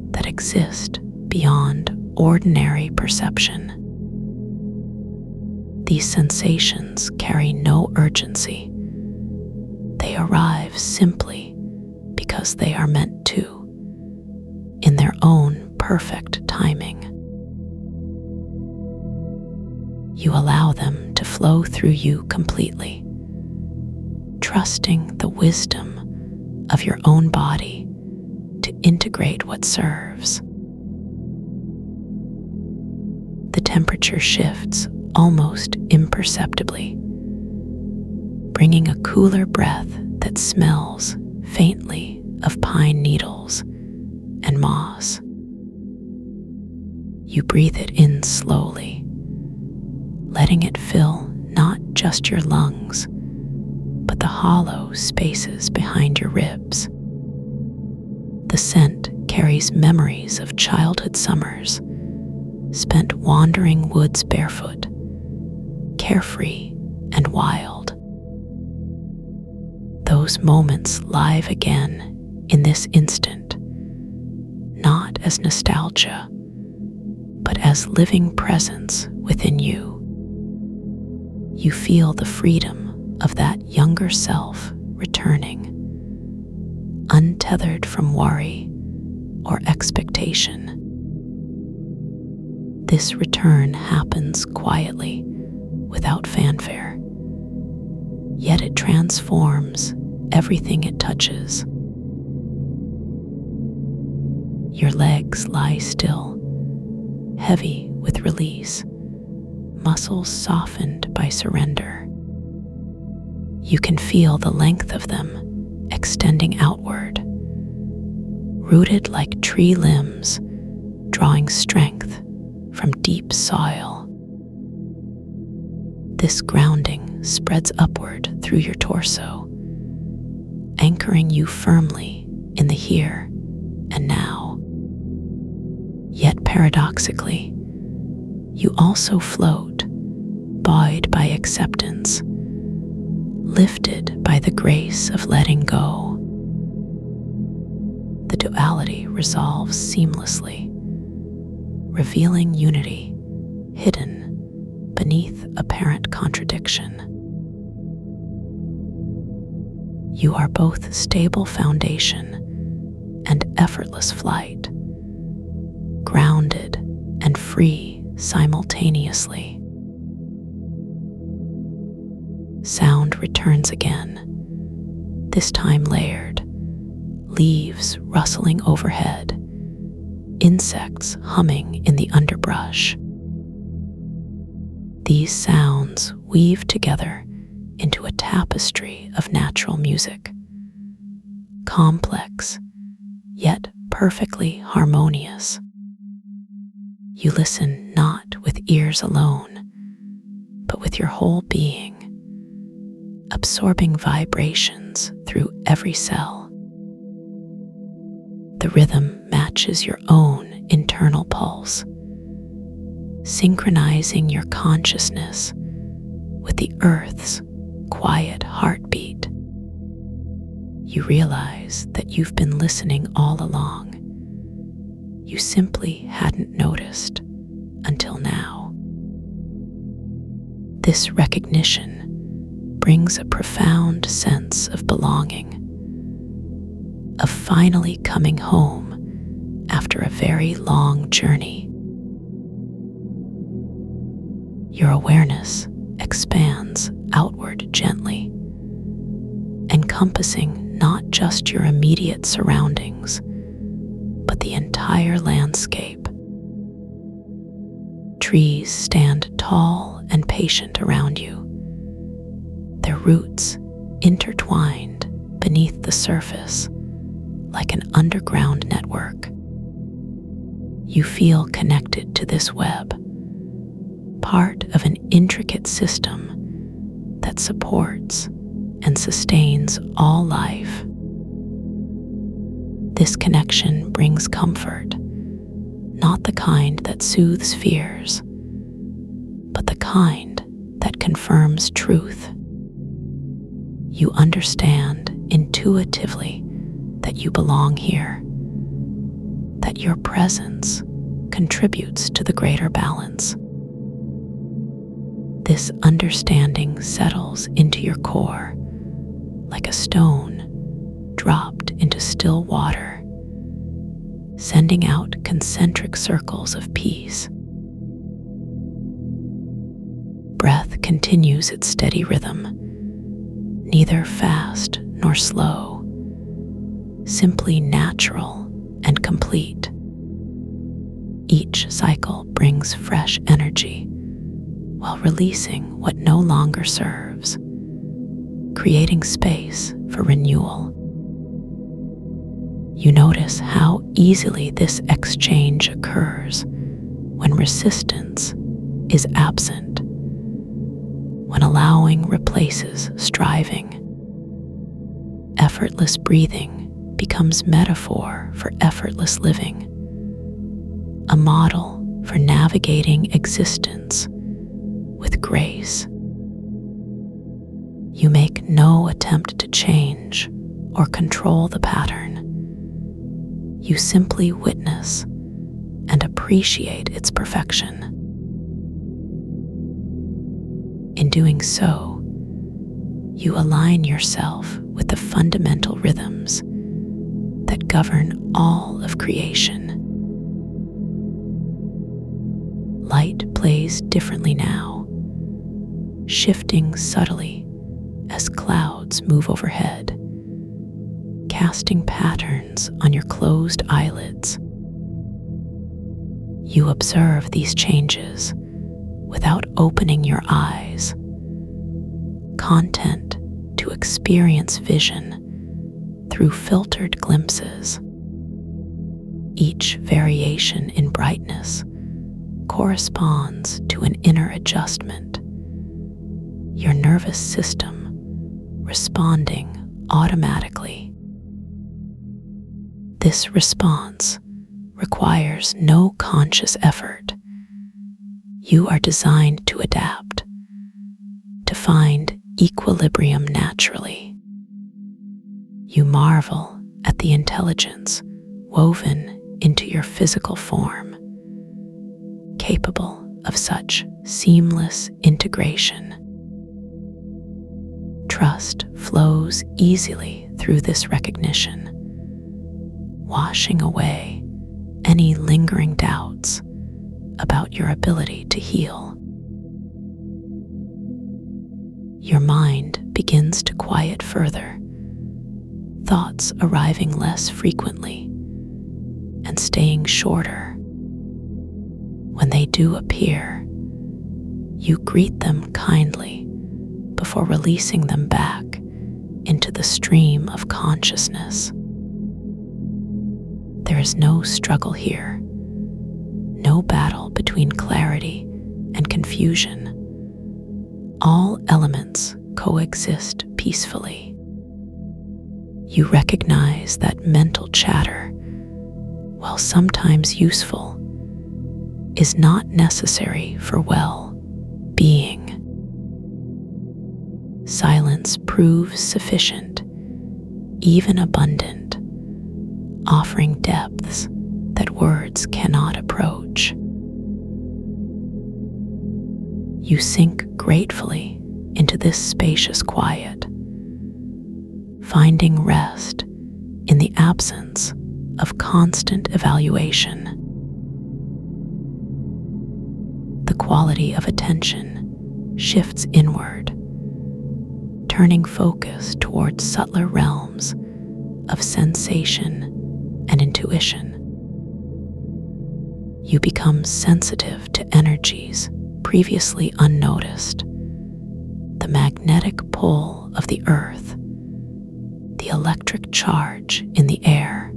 that exist beyond ordinary perception. These sensations carry no urgency. They arrive simply because they are meant to, in their own perfect timing. You allow them to flow through you completely, trusting the wisdom of your own body to integrate what serves. The temperature shifts almost imperceptibly, bringing a cooler breath that smells faintly of pine needles and moss. You breathe it in slowly, letting it fill not just your lungs, but the hollow spaces behind your ribs. The scent carries memories of childhood summers, spent wandering woods barefoot, carefree and wild. Those moments live again in this instant, not as nostalgia, but as living presence within you. You feel the freedom of that younger self returning, untethered from worry or expectation. This return happens quietly, without fanfare, yet it transforms everything it touches. Your legs lie still, heavy with release, muscles softened by surrender. You can feel the length of them extending outward, rooted like tree limbs, drawing strength from deep soil. This grounding spreads upward through your torso, anchoring you firmly in the here and now. Yet paradoxically, you also float, buoyed by acceptance, lifted by the grace of letting go. The duality resolves seamlessly, revealing unity hidden beneath apparent contradiction. You are both stable foundation and effortless flight, grounded and free simultaneously. Sound returns again, this time layered, leaves rustling overhead, insects humming in the underbrush. These sounds weave together into a tapestry of natural music, complex yet perfectly harmonious. You listen not with ears alone, but with your whole being, absorbing vibrations through every cell. The rhythm matches your own internal pulse, synchronizing your consciousness with the earth's quiet heartbeat. You realize that you've been listening all along. You simply hadn't noticed until now. This recognition brings a profound sense of belonging, of finally coming home after a very long journey. Your awareness expands outward gently, encompassing not just your immediate surroundings, but the entire landscape. Trees stand tall and patient around you, their roots intertwined beneath the surface like an underground network. You feel connected to this web, part of an intricate system that supports and sustains all life. This connection brings comfort, not the kind that soothes fears, but the kind that confirms truth. You understand intuitively that you belong here, that your presence contributes to the greater balance. This understanding settles into your core like a stone dropped into still water, sending out concentric circles of peace. Breath continues its steady rhythm, neither fast nor slow, simply natural and complete. Each cycle brings fresh energy while releasing what no longer serves, creating space for renewal. You notice how easily this exchange occurs when resistance is absent, when allowing replaces striving. Effortless breathing becomes metaphor for effortless living, a model for navigating existence with grace. You make no attempt to change or control the pattern. You simply witness and appreciate its perfection. In doing so, you align yourself with the fundamental rhythms that govern all of creation. Light plays differently now, shifting subtly as clouds move overhead, casting patterns on your closed eyelids. You observe these changes without opening your eyes, content to experience vision through filtered glimpses. Each variation in brightness corresponds to an inner adjustment, your nervous system responding automatically. This response requires no conscious effort. You are designed to adapt, to find equilibrium naturally. You marvel at the intelligence woven into your physical form, capable of such seamless integration. Trust flows easily through this recognition, washing away any lingering doubts about your ability to heal. Your mind begins to quiet further, thoughts arriving less frequently and staying shorter. When they do appear, you greet them kindly before releasing them back into the stream of consciousness. There is no struggle here, no battle between clarity and confusion. All elements coexist peacefully. You recognize that mental chatter, while sometimes useful, is not necessary for well-being. Silence proves sufficient, even abundant, offering depths that words cannot approach. You sink gratefully into this spacious quiet, finding rest in the absence of constant evaluation. The quality of attention shifts inward, turning focus towards subtler realms of sensation and intuition. You become sensitive to energies previously unnoticed, the magnetic pull of the earth, the electric charge in the air.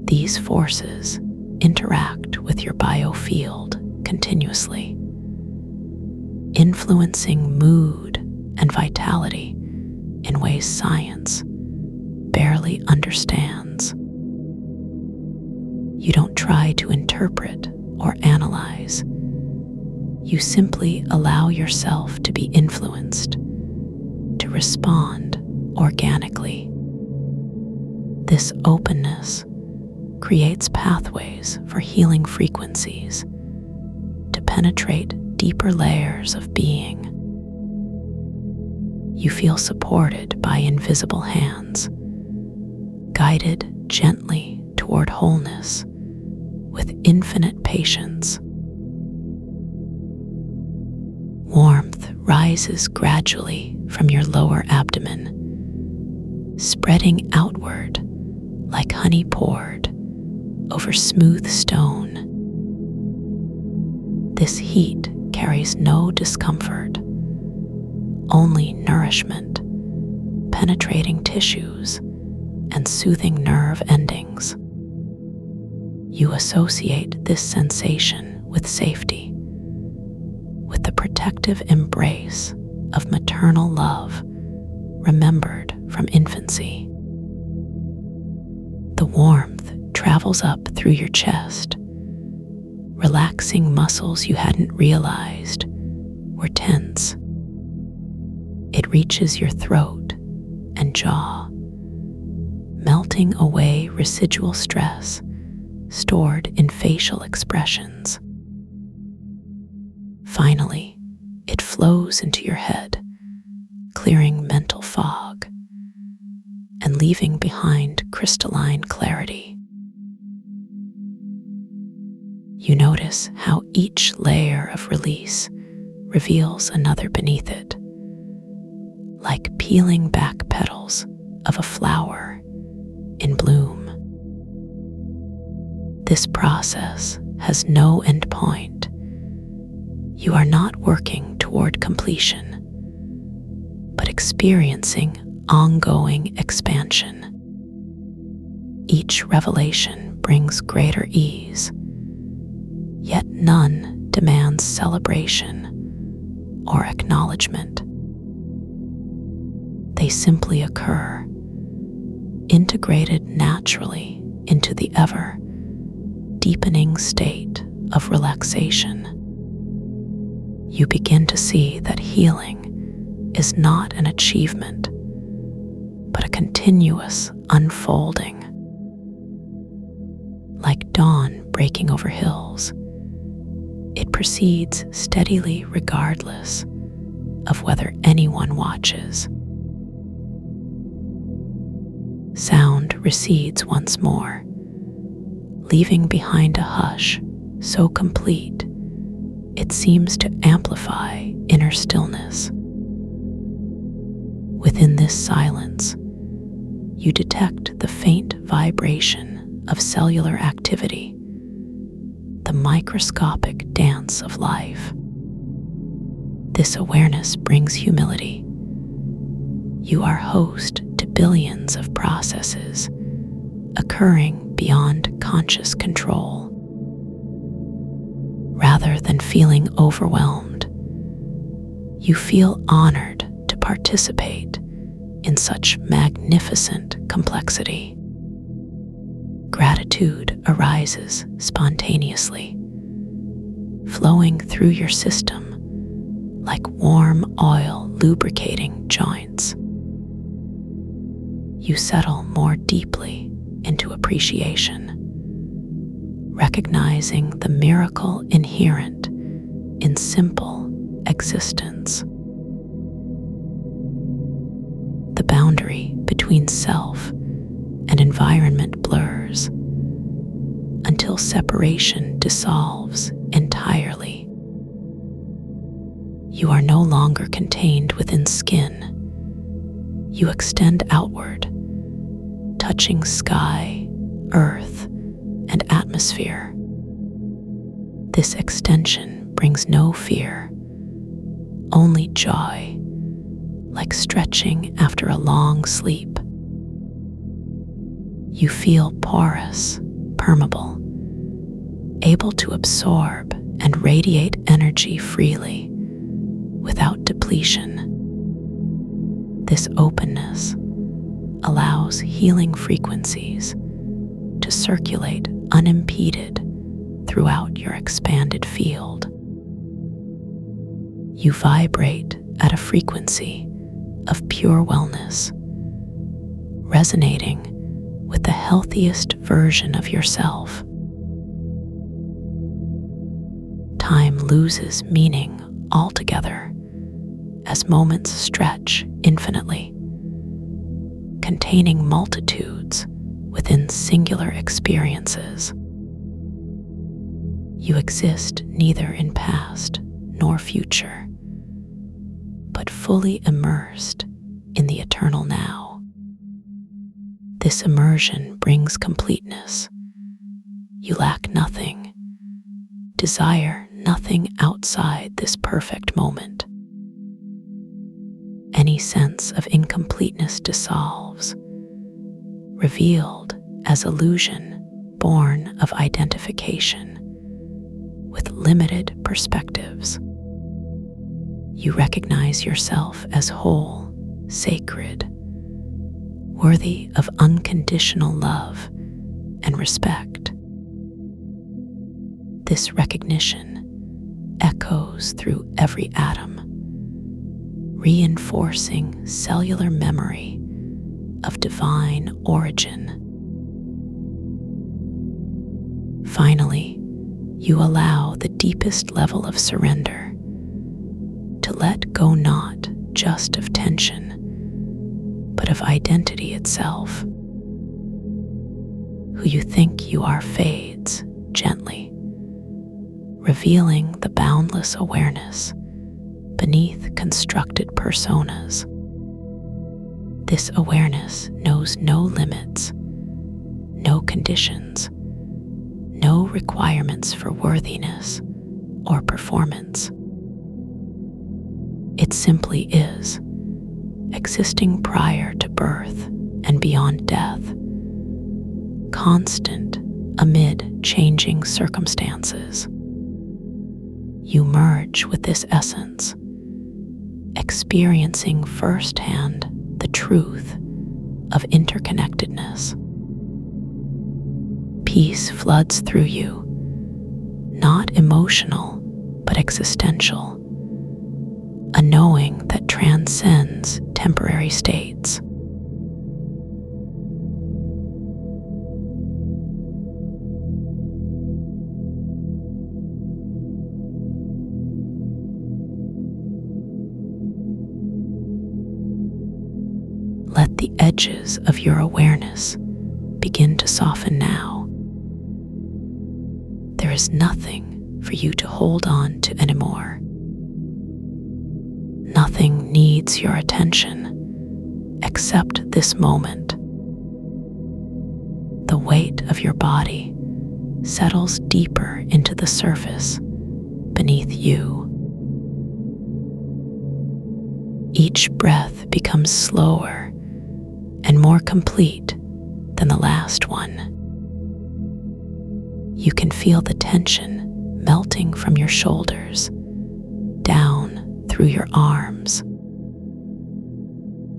These forces interact with your biofield continuously, influencing mood and vitality in ways science barely understands. You don't try to interpret or analyze. You simply allow yourself to be influenced, to respond organically. This openness creates pathways for healing frequencies to penetrate deeper layers of being. You feel supported by invisible hands, guided gently toward wholeness with infinite patience. Warmth rises gradually from your lower abdomen, spreading outward like honey poured over smooth stone. This heat carries no discomfort, only nourishment, penetrating tissues and soothing nerve endings. You associate this sensation with safety, with the protective embrace of maternal love remembered from infancy. The warmth travels up through your chest, relaxing muscles you hadn't realized were tense. It reaches your throat and jaw, melting away residual stress stored in facial expressions. Finally, it flows into your head, clearing mental fog and leaving behind crystalline clarity. You notice how each layer of release reveals another beneath it, like peeling back petals of a flower in bloom. This process has no end point. You are not working toward completion, but experiencing ongoing expansion. Each revelation brings greater ease, yet none demands celebration or acknowledgement. They simply occur, integrated naturally into the ever deepening state of relaxation. You begin to see that healing is not an achievement, but a continuous unfolding. Like dawn breaking over hills, it proceeds steadily regardless of whether anyone watches. Sound recedes once more, leaving behind a hush so complete it seems to amplify inner stillness. Within this silence, you detect the faint vibration of cellular activity, the microscopic dance of life. This awareness brings humility. You are host to billions of processes occurring beyond conscious control. Rather than feeling overwhelmed, you feel honored to participate in such magnificent complexity. Gratitude arises spontaneously, flowing through your system like warm oil lubricating joints. You settle more deeply into appreciation, recognizing the miracle inherent in simple existence. The boundary between self and environment blurs until separation dissolves entirely. You are no longer contained within skin. You extend outward, touching sky, earth, and atmosphere. This extension brings no fear, only joy, like stretching after a long sleep. You feel porous, permeable, able to absorb and radiate energy freely without depletion. This openness allows healing frequencies to circulate unimpeded throughout your expanded field. You vibrate at a frequency of pure wellness, resonating with the healthiest version of yourself. Time loses meaning altogether as moments stretch infinitely, containing multitudes within singular experiences. You exist neither in past nor future, but fully immersed in the eternal now. This immersion brings completeness. You lack nothing, desire nothing outside this perfect moment. Any sense of incompleteness dissolves, revealed as illusion born of identification with limited perspectives. You recognize yourself as whole, sacred, worthy of unconditional love and respect. This recognition echoes through every atom, reinforcing cellular memory of divine origin. Finally, you allow the deepest level of surrender to let go not just of tension, but of identity itself. Who you think you are fades gently, revealing the boundless awareness beneath constructed personas. This awareness knows no limits, no conditions, no requirements for worthiness or performance. It simply is, existing prior to birth and beyond death, constant amid changing circumstances. You merge with this essence, experiencing firsthand the truth of interconnectedness. Peace floods through you, not emotional, but existential, a knowing that transcends temporary states. Let the edges of your awareness begin to soften now. There is nothing for you to hold on to anymore. Nothing needs your attention except this moment. The weight of your body settles deeper into the surface beneath you. Each breath becomes slower and more complete than the last one. You can feel the tension melting from your shoulders, down through your arms.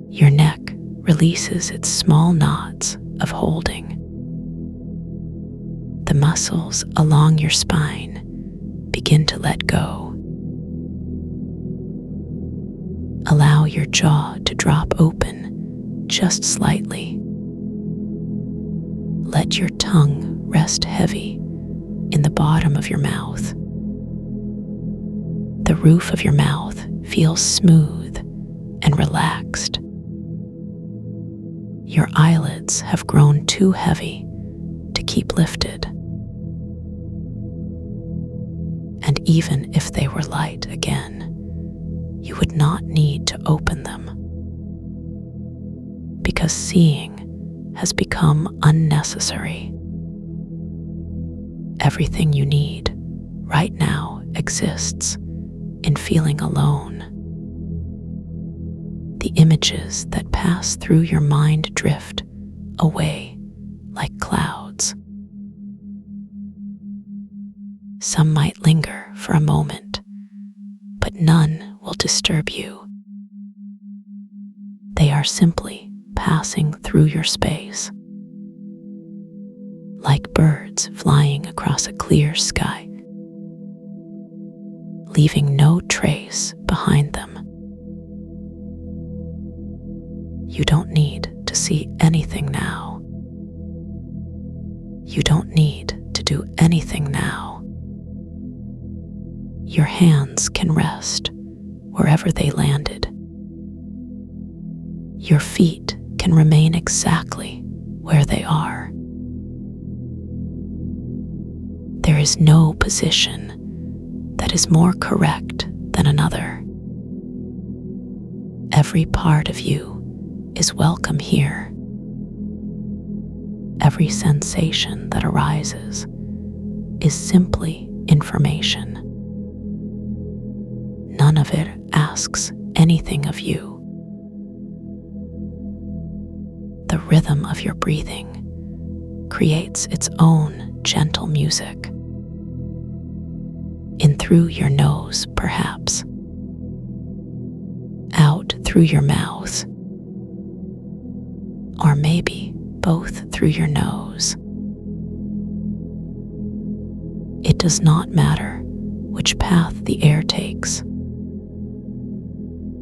Your neck releases its small knots of holding. The muscles along your spine begin to let go. Allow your jaw to drop open just slightly. Let your tongue rest heavy in the bottom of your mouth. The roof of your mouth feels smooth and relaxed. Your eyelids have grown too heavy to keep lifted. And even if they were light again, you would not need to open them, because seeing has become unnecessary. Everything you need right now exists in feeling alone. The images that pass through your mind drift away like clouds. Some might linger for a moment, but none will disturb you. They are simply passing through your space, like birds flying across a clear sky, leaving no trace behind them. You don't need to see anything now. You don't need to do anything now. Your hands can rest wherever they landed. Your feet can remain exactly where they are. There is no position that is more correct than another. Every part of you is welcome here. Every sensation that arises is simply information. None of it asks anything of you. The rhythm of your breathing creates its own gentle music. In through your nose, perhaps. Out through your mouth. Or maybe both through your nose. It does not matter which path the air takes.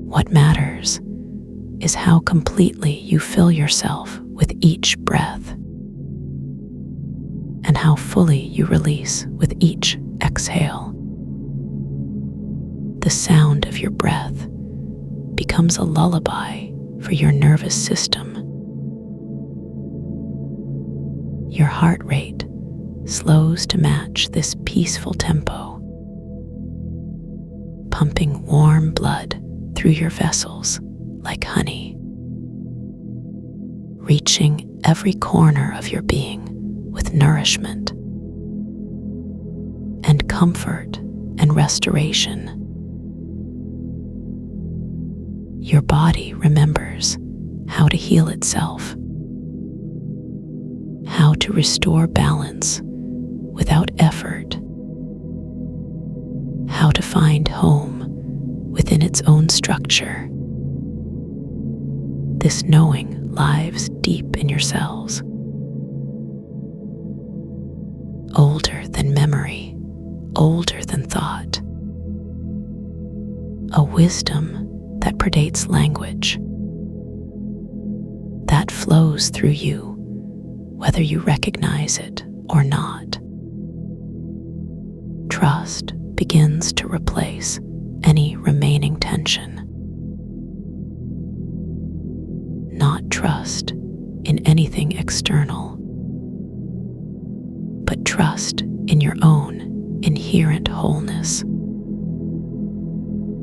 What matters is how completely you fill yourself with each breath, and how fully you release with each exhale. The sound of your breath becomes a lullaby for your nervous system. Your heart rate slows to match this peaceful tempo, pumping warm blood through your vessels like honey, reaching every corner of your being with nourishment and comfort and restoration. Your body remembers how to heal itself, how to restore balance without effort, how to find home within its own structure. This knowing lives deep in your cells, older than memory, older than thought, a wisdom that predates language, that flows through you whether you recognize it or not. Trust begins to replace any remaining tension. Not trust in anything external, but trust in your own inherent wholeness,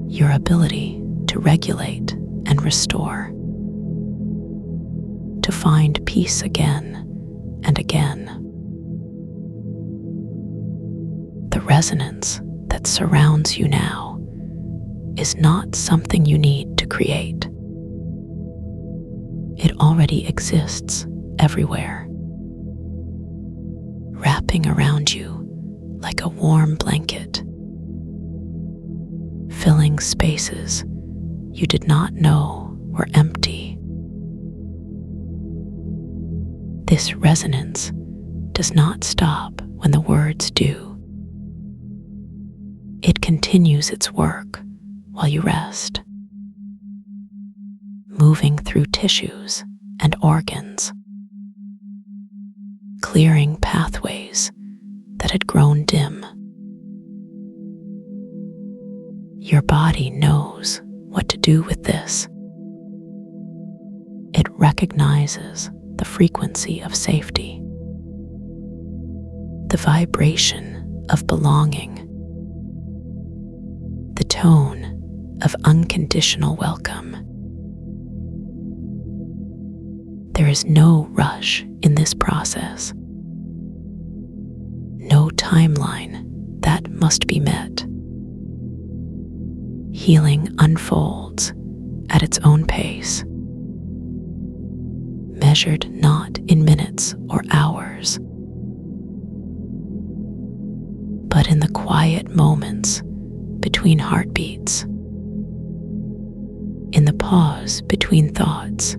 your ability to regulate and restore, to find peace again and again. The resonance that surrounds you now is not something you need to create. It already exists everywhere, wrapping around you like a warm blanket, filling spaces you did not know were empty. This resonance does not stop when the words do. It continues its work while you rest, moving through tissues and organs, clearing pathways that had grown dim. Your body knows what to do with this. It recognizes the frequency of safety, the vibration of belonging, the tone of unconditional welcome. There is no rush in this process, no timeline that must be met. Healing unfolds at its own pace, measured not in minutes or hours, but in the quiet moments between heartbeats, in the pause between thoughts,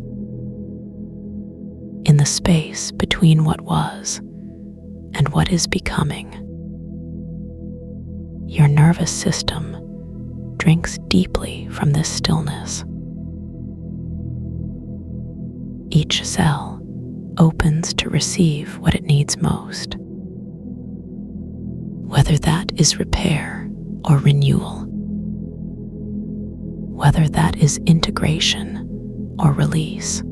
in the space between what was and what is becoming. Your nervous system drinks deeply from this stillness. each cell opens to receive what it needs most, whether that is repair or renewal, whether that is integration or release.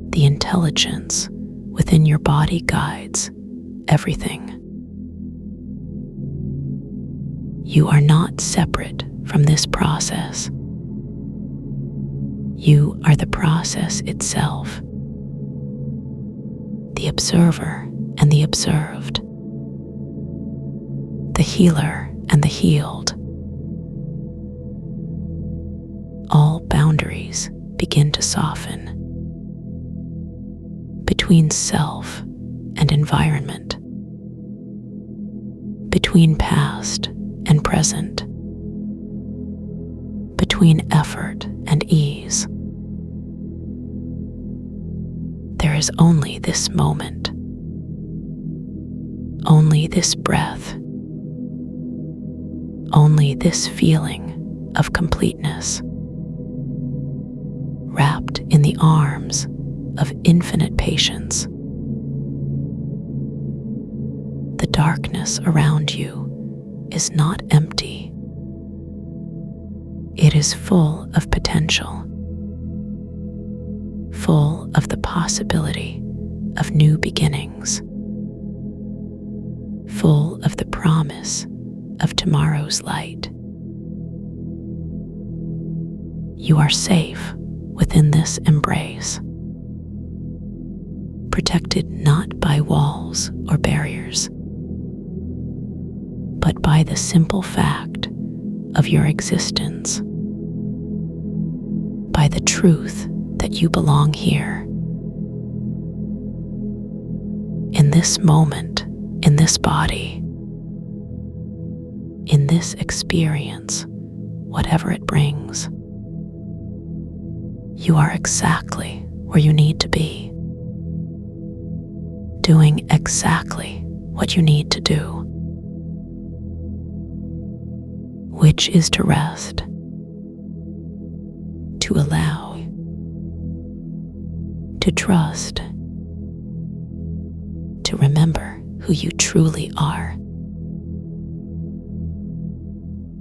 The intelligence within your body guides everything. You are not separate from this process. You are the process itself, the observer and the observed, the healer and the healed. All boundaries begin to soften between self and environment, between past and present, between effort and ease. There is only this moment, only this breath, only this feeling of completeness, wrapped in the arms of infinite patience. The darkness around you is not empty. It is full of potential, full of the possibility of new beginnings, full of the promise of tomorrow's light. You are safe within this embrace, protected not by walls or barriers, but by the simple fact of your existence, by the truth that you belong here. In this moment, in this body, in this experience, whatever it brings, you are exactly where you need to be, doing exactly what you need to do, which is to rest, to allow, to trust, to remember who you truly are.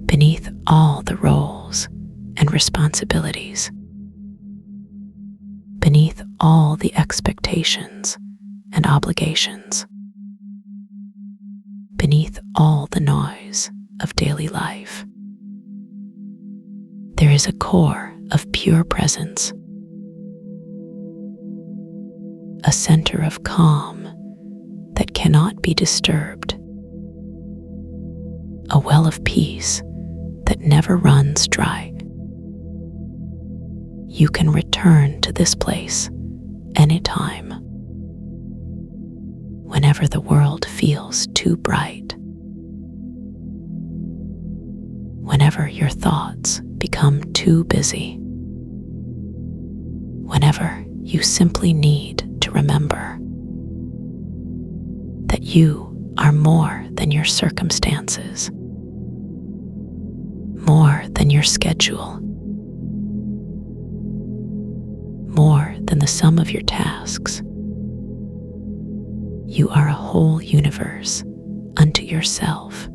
Beneath all the roles and responsibilities, beneath all the expectations and obligations, beneath all the noise of daily life, there is a core of pure presence, a center of calm that cannot be disturbed, a well of peace that never runs dry. You can return to this place anytime, whenever the world feels too bright, whenever your thoughts become too busy, whenever you simply need to remember that you are more than your circumstances, more than your schedule, more than the sum of your tasks. You are a whole universe unto yourself,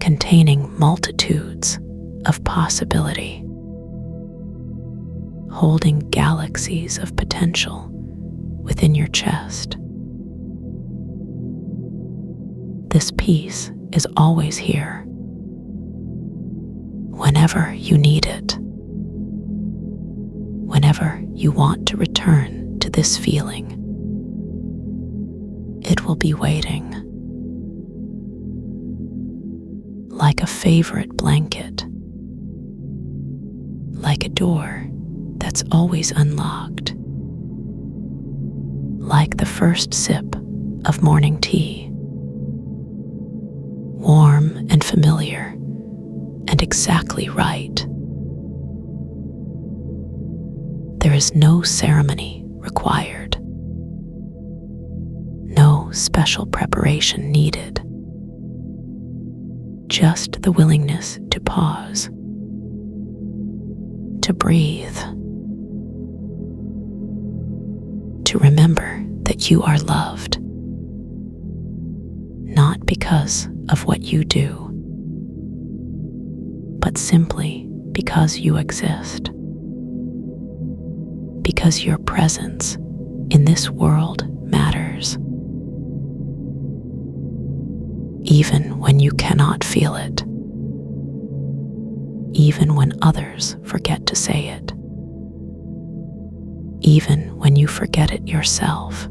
containing multitudes of possibility, holding galaxies of potential within your chest. This peace is always here, whenever you need it, whenever you want to return to this feeling. It will be waiting, like a favorite blanket, like a door that's always unlocked, like the first sip of morning tea, warm and familiar and exactly right. There is no ceremony required, no special preparation needed, just the willingness to pause, to breathe, to remember that you are loved, not because of what you do, but simply because you exist. Because your presence in this world matters, even when you cannot feel it, even when others forget to say it, even when you forget it yourself.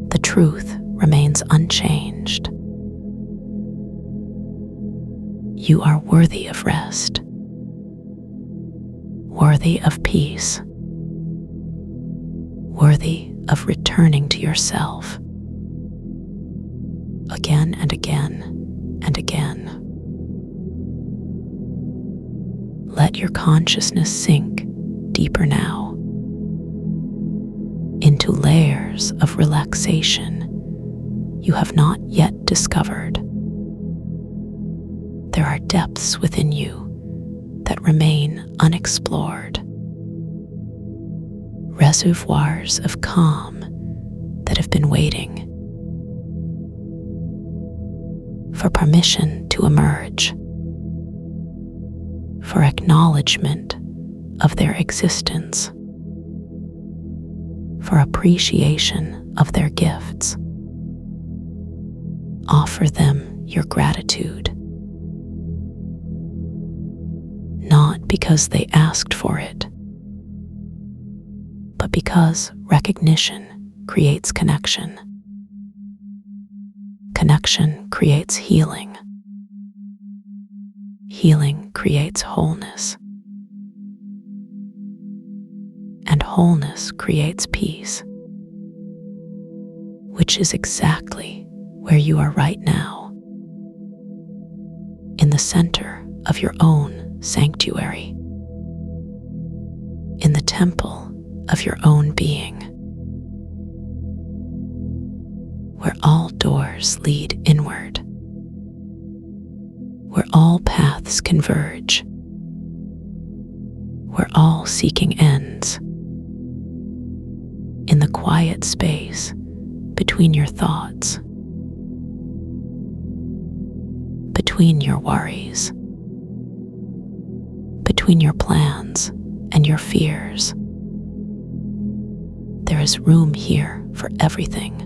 The truth remains unchanged. You are worthy of rest, worthy of peace, worthy of returning to yourself again and again and again. Let your consciousness sink deeper now into layers of relaxation you have not yet discovered. There are depths within you that remain unexplored, reservoirs of calm that have been waiting for permission to emerge, for acknowledgement of their existence, for appreciation of their gifts. Offer them your gratitude, not because they asked for it, but because recognition creates connection. Connection creates healing. Healing creates wholeness. And wholeness creates peace, which is exactly where you are right now, in the center of your own sanctuary, in the temple of your own being, where all doors lead inward, where all paths converge, where all seeking ends, in the quiet space between your thoughts, between your worries, between your plans and your fears. There is room here for everything.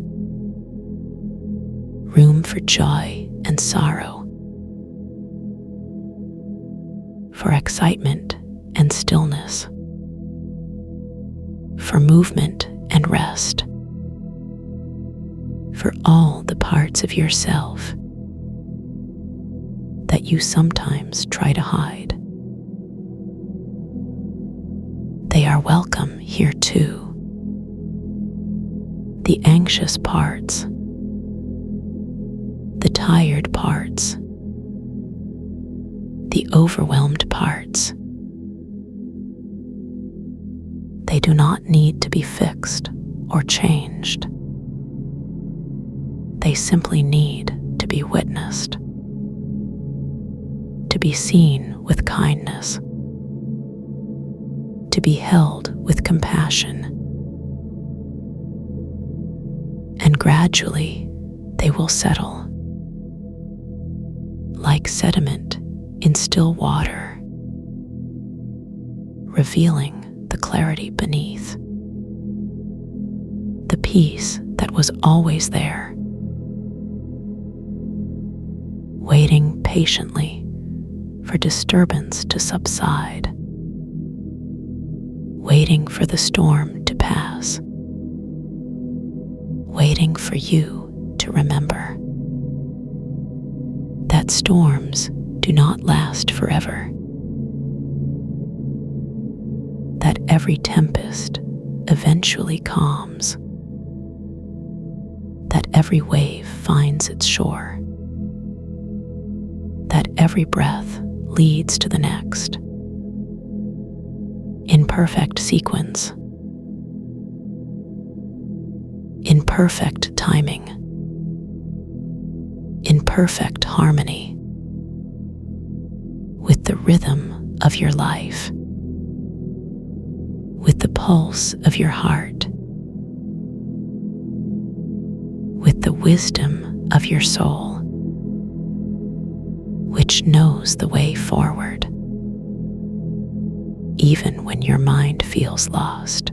Room for joy and sorrow, for excitement and stillness, for movement and rest, for all the parts of yourself that you sometimes try to hide. They are welcome here too. The anxious parts, the tired parts, the overwhelmed parts. They do not need to be fixed or changed. They simply need to be witnessed, to be seen with kindness, to be held with compassion. And gradually they will settle, like sediment in still water, revealing the clarity beneath, the peace that was always there, waiting patiently for disturbance to subside, waiting for the storm to pass, waiting for you to remember that storms do not last forever, that every tempest eventually calms, that every wave finds its shore, that every breath leads to the next, in perfect sequence, in perfect timing, in perfect harmony with the rhythm of your life, with the pulse of your heart, with the wisdom of your soul, which knows the way forward, even when your mind feels lost,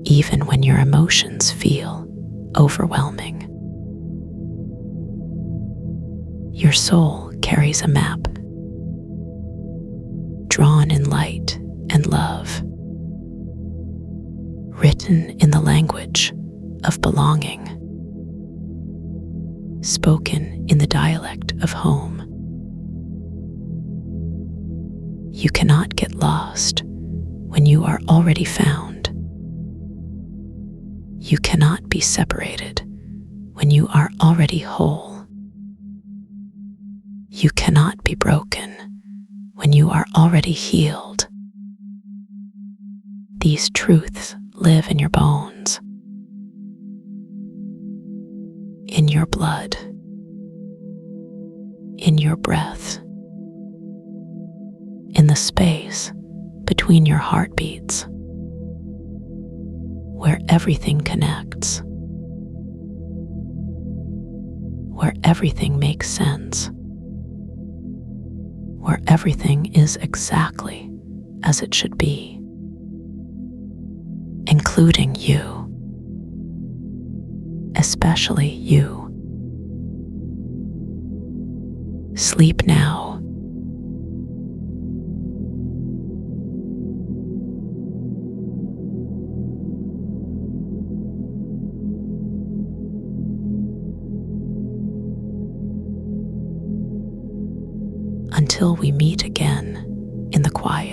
even when your emotions feel overwhelming. Your soul carries a map, drawn in light and love, written in the language of belonging, spoken in the dialect of home. You cannot get lost when you are already found. You cannot be separated when you are already whole. You cannot be broken when you are already healed. These truths live in your bones, in your blood, in your breath, in the space between your heartbeats, where everything connects, where everything makes sense, where everything is exactly as it should be, including you, especially you. Sleep now. Until we meet again in the quiet.